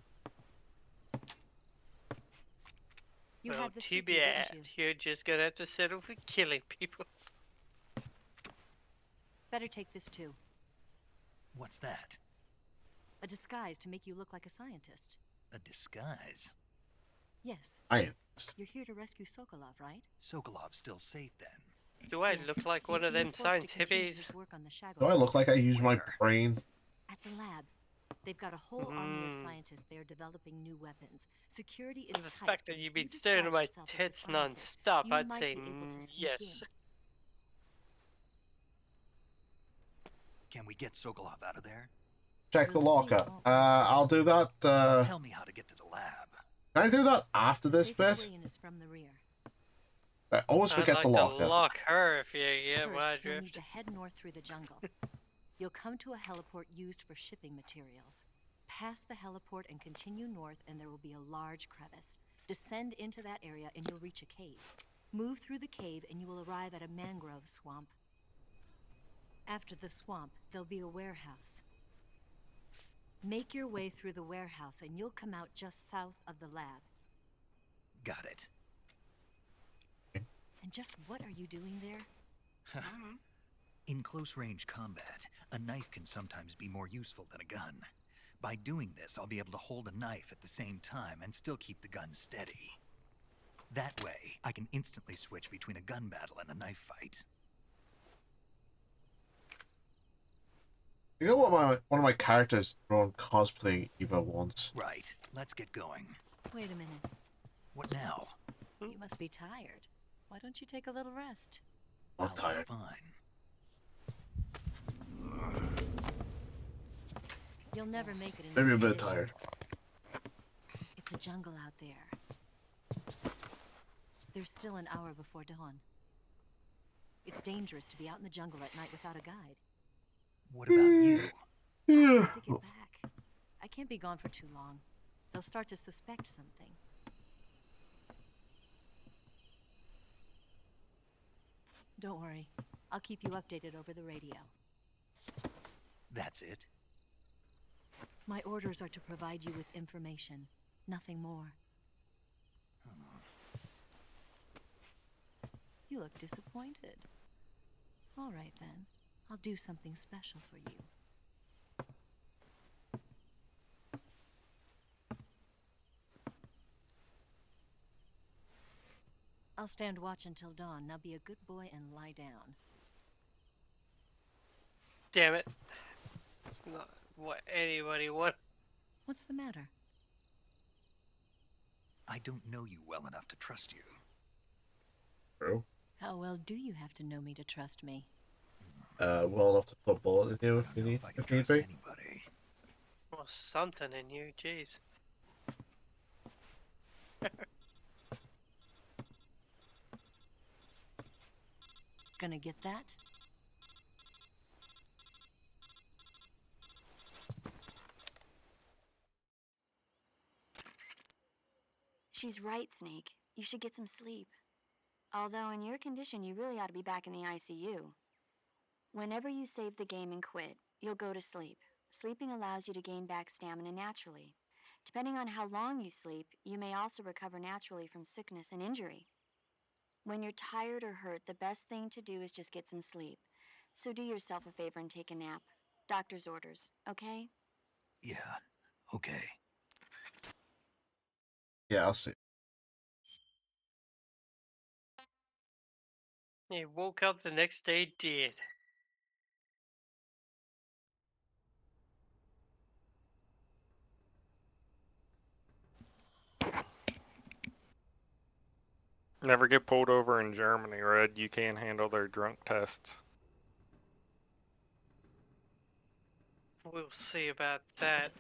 You Well, had this too with you, didn't bad. you? You're just gonna have to settle for killing people. Better take this too. What's that? A disguise to make you look like a scientist. A disguise? Yes. You're here to rescue Sokolov, right? Sokolov's still safe then. Do I Yes, look like he's one of being them forced to science continue hippies? his work on the Shago Do I look like I use my Where? brain? At the lab. They've got a whole army of scientists there developing new weapons. Security is The tight, fact but that if you've been you staring at my disguise yourself as a tits scientist, non-stop, you I'd might say be able to sneak yes. in. Can we get Sokolov out of there? Check the We'll see, lockup. won't we? I'll do that. Tell me how to get to the lab. Can I do that after The this safest bit? way in is from the rear. I always I'd forget like the to lockup. lock her if you get my First, you'll need drift. to head north through the jungle. You'll come to a heliport used for shipping materials. Pass the heliport and continue north, and there will be a large crevice. Descend into that area, and you'll reach a cave. Move through the cave, and you will arrive at a mangrove swamp. After the swamp, there'll be a warehouse. Make your way through the warehouse, and you'll come out just south of the lab. Got it. And just what are you doing there? In close-range combat, a knife can sometimes be more useful than a gun. By doing this, I'll be able to hold a knife at the same time and still keep the gun steady. That way, I can instantly switch between a gun battle and a knife fight. You know what one of my characters drawn cosplaying Eva once? Right. Let's get going. Wait a minute. What now? You must be tired. Why don't you take a little rest? I'm I'll tired. be fine. You'll never make it in Maybe your a bit condition. tired. It's a jungle out there. There's still an hour before dawn. It's dangerous to be out in the jungle at night without a guide. What about you? I have to get back. I can't be gone for too long. They'll start to suspect something. Don't worry. I'll keep you updated over the radio. That's it? My orders are to provide you with information, nothing more. You look disappointed. All right then. I'll do something special for you. I'll stand watch until dawn. Now be a good boy and lie down. Damn it. It's not what anybody wants. What's the matter? I don't know you well enough to trust you. True. How well do you have to know me to trust me? Well enough to put a bullet in you if you need, if need be. Anybody. Well, something in you, jeez. Gonna get that? She's right, Snake. You should get some sleep. Although in your condition, you really ought to be back in the ICU. Whenever you save the game and quit, you'll go to sleep. Sleeping allows you to gain back stamina naturally. Depending on how long you sleep, you may also recover naturally from sickness and injury. When you're tired or hurt, the best thing to do is just get some sleep. So do yourself a favor and take a nap. Doctor's orders, okay? Yeah, okay. Yeah, I'll see. He woke up the next day dead. Never get pulled over in Germany, Red. You can't handle their drunk tests. We'll see about that.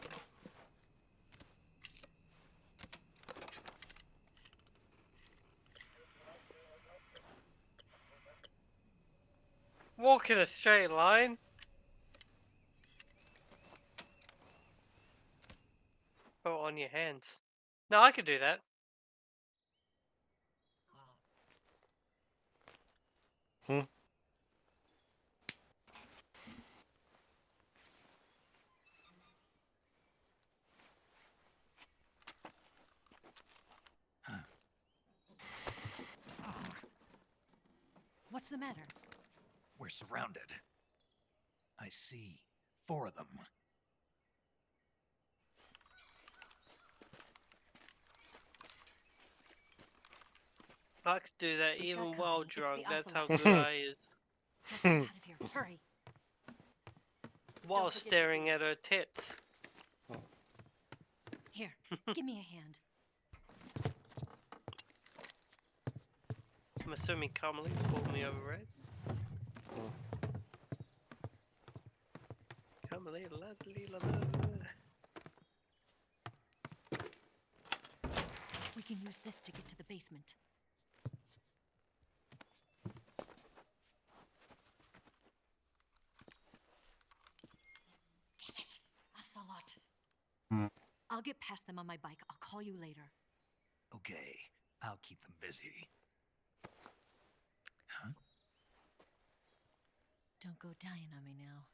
Walk in a straight line. Oh, on your hands. No, I could do that. Hmm. What's the matter? We're surrounded. I see 4 of them. I could do that We've even got while company. It's the drunk. That's how Ocelot. good I is. Let's get out of here. Hurry. While Don't forget staring at her tits. Here, give me a hand. I'm assuming Kamali pulled me over, right? Kamali, la la la la. We can use this to get to the basement. Damn it, Ocelot. I'll get past them on my bike. I'll call you later. Okay, I'll keep them busy. Huh? Don't go dying on me now.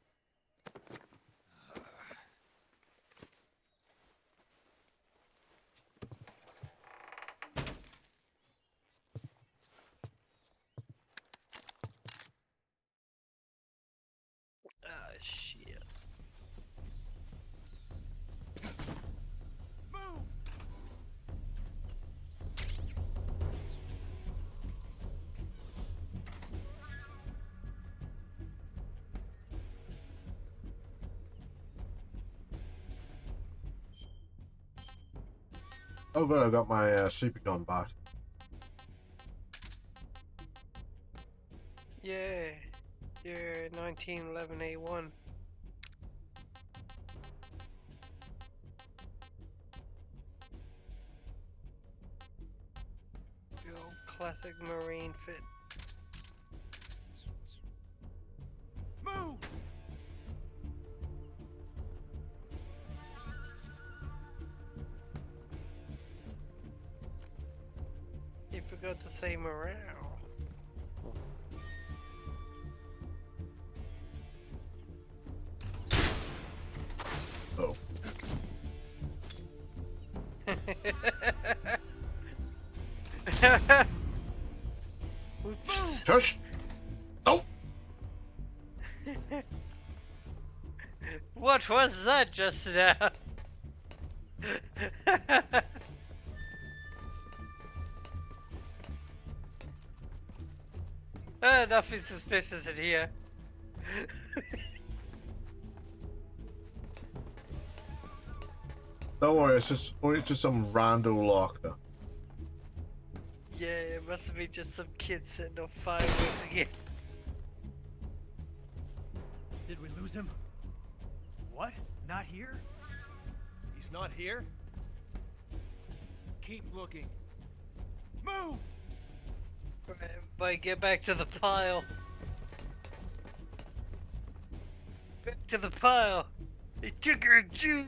Ah, shit. Oh good, I got my super gun back. Yeah. You're 1911A1. Your old classic Marine fit. Move! You forgot to say morale. Oh. Oops. Shush! Oh! What was that just now? Nothing suspicious in here. Don't worry, it's just only just some rando locker. Yeah, it must have been just some kid setting off fireworks again. Did we lose him? What? Not here? He's not here? Keep looking. Move! Right, but get back to the pile. Back to the pile. They took her juice.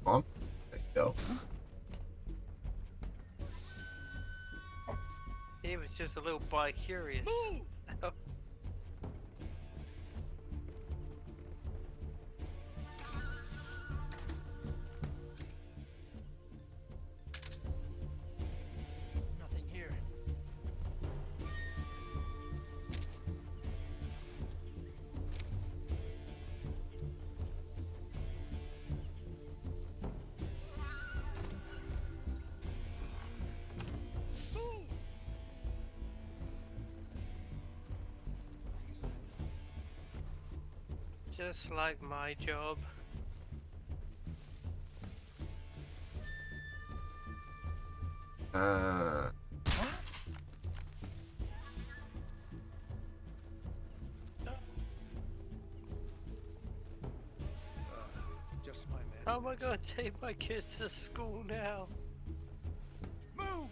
Come on. There you go. He was just a little bi-curious. Nothing here. Just like my job. Just my man. How am I gonna take my kids to school now? Move!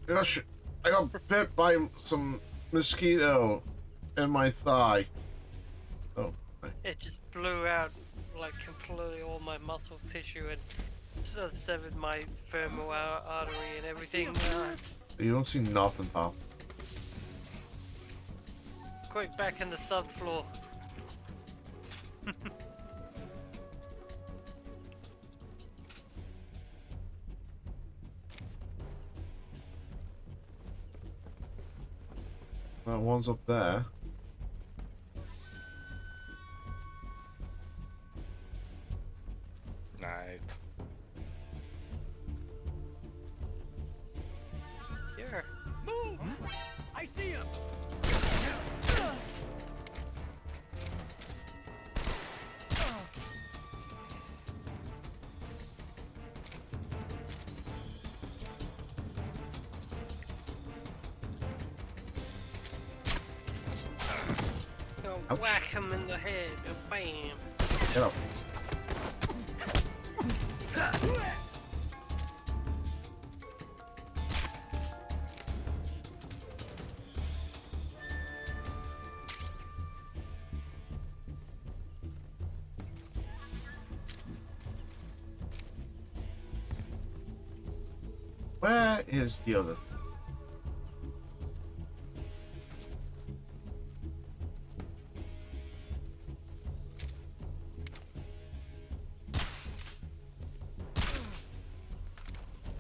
Gosh, I got bit by some mosquito in my thigh. Oh. It just blew out like completely all my muscle tissue and severed my femoral artery and everything. You don't see nothing, pal. Quick, back in the subfloor. That one's up there. Night. Here. Move! I see him! Go whack him in the head and bam. Get up. Where is the other thing?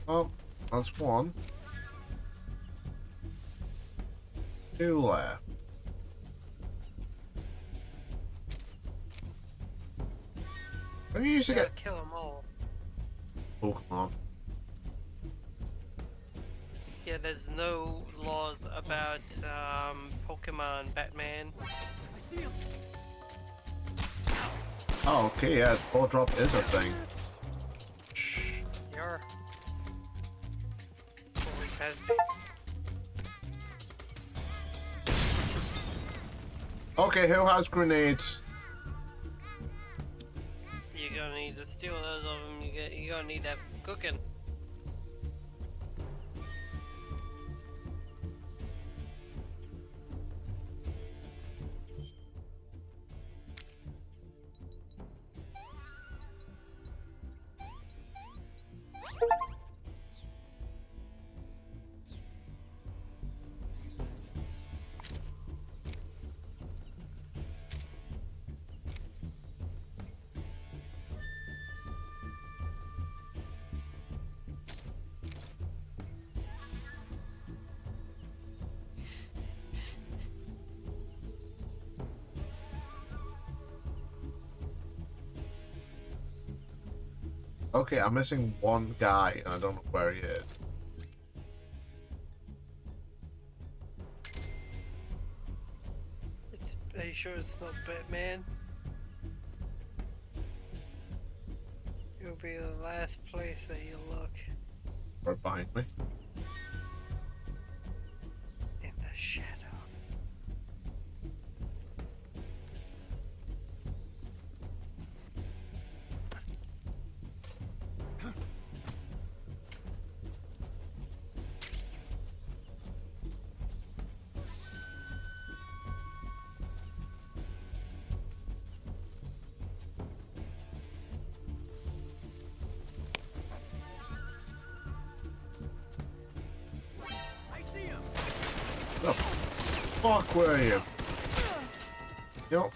Oh, that's one. Two left. Have you used to get... Kill them all. Pokemon. Yeah, there's no laws about Pokemon Batman. I see him! Oh, okay, yeah, ball drop is a thing. You're always has been. Okay, who has grenades? You're gonna need to steal those of them. You're gonna need that cooking. Okay, I'm missing one guy, and I don't know where he is. Are you sure it's not Batman? It'll be the last place that you look. Right behind me. In the shadow. The fuck were you? Yep.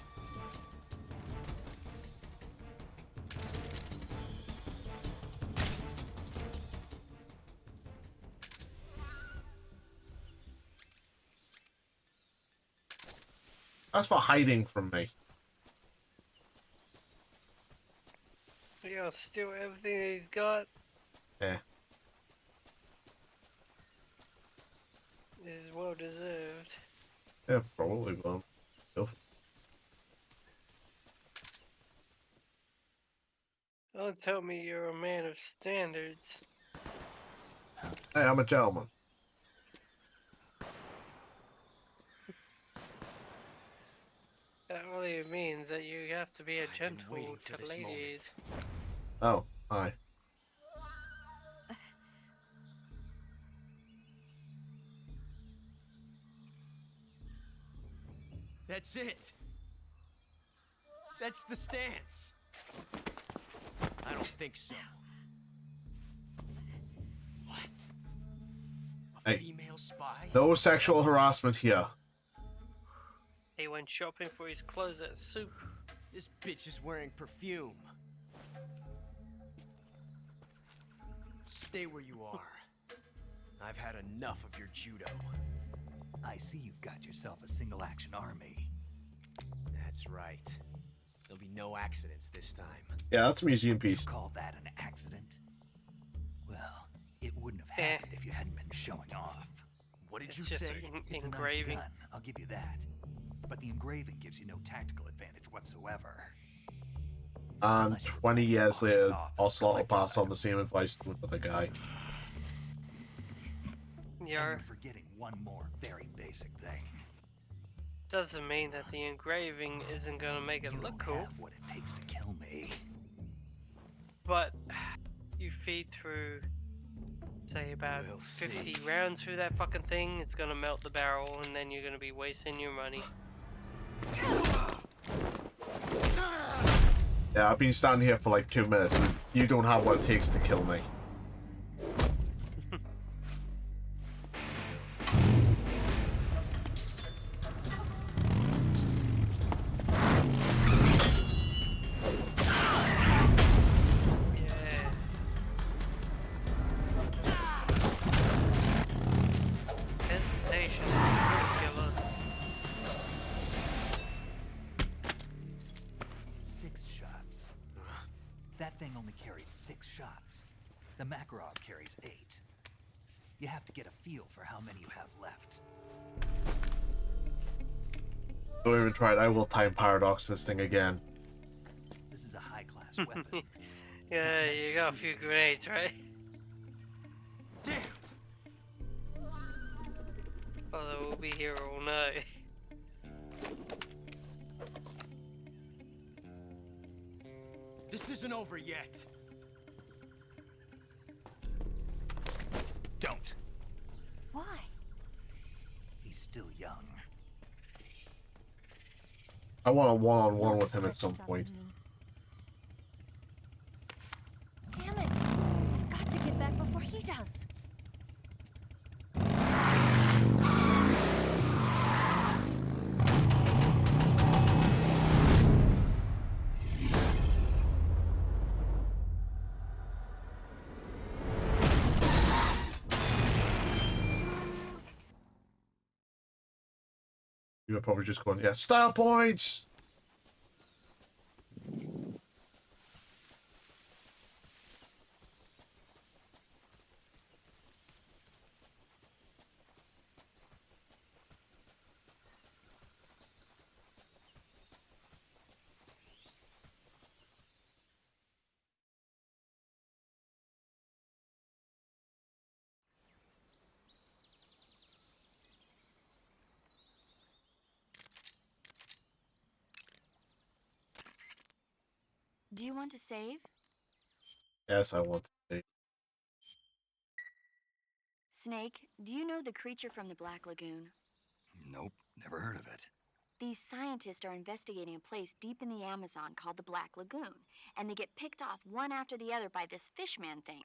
That's for hiding from me. You gonna steal everything that he's got? Yeah. This is well deserved. Yeah, probably will. Don't tell me you're a man of standards. Hey, I'm a gentleman. That really means that you have to be a gentle to ladies. Oh, hi. That's it. That's the stance. I don't think so. What? A Hey, female spy? no sexual harassment here. He went shopping for his clothes at Soup. This bitch is wearing perfume. Stay where you are. I've had enough of your judo. I see you've got yourself a single-action army. That's right. There'll be no accidents this time. Yeah, that's a museum piece. You call that an accident? Well, it wouldn't have happened if you hadn't been showing off. What did It's you just say? It's engraving. a nice gun, I'll give you that. But the engraving gives you no tactical advantage whatsoever. And 20 years later, Ocelot will pass on the same advice to another guy. And you're forgetting one more very basic thing. Doesn't mean that the engraving isn't gonna make it look cool. Have what it takes to kill me. But you feed through, say, about 50 rounds through that fucking thing, it's gonna melt the barrel, and then you're gonna be wasting your money. Yeah, I've been standing here for like 2 minutes. And you don't have what it takes to kill me. Hesitation is a killer. 6 shots. That thing only carries 6 shots. The Makarov carries 8. You have to get a feel for how many you have left. Don't even try it. I will time paradox this thing again. This is a high-class weapon. Yeah, you got a few grenades, right? Damn! Although we'll be here all night. This isn't over yet. Don't. Why? He's still young. I want a one-on-one with him at some point. Damn it! I've got to get back before he does. You were probably just going, yeah, style points! Do you want to save? Yes, I want to see. Snake, do you know the creature from the Black Lagoon? Nope, never heard of it. These scientists are investigating a place deep in the Amazon called the Black Lagoon, and they get picked off one after the other by this fishman thing.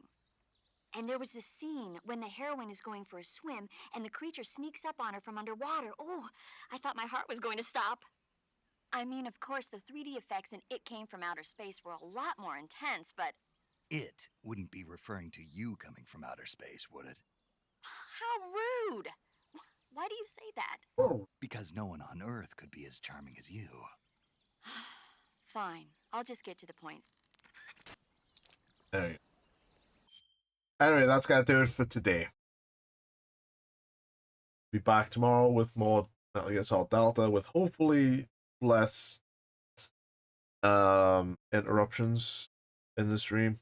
And there was this scene when the heroine is going for a swim, and the creature sneaks up on her from underwater. Oh, I thought my heart was going to stop. I mean, of course, the 3D effects in It Came from Outer Space were a lot more intense, but It wouldn't be referring to you coming from outer space, would it? how rude! Why do you say that? Oh. Because no one on Earth could be as charming as you. Fine, I'll just get to the point. Anyway, that's gonna do it for today. Be back tomorrow with more Metal Gear Solid Delta, with hopefully less interruptions in the stream.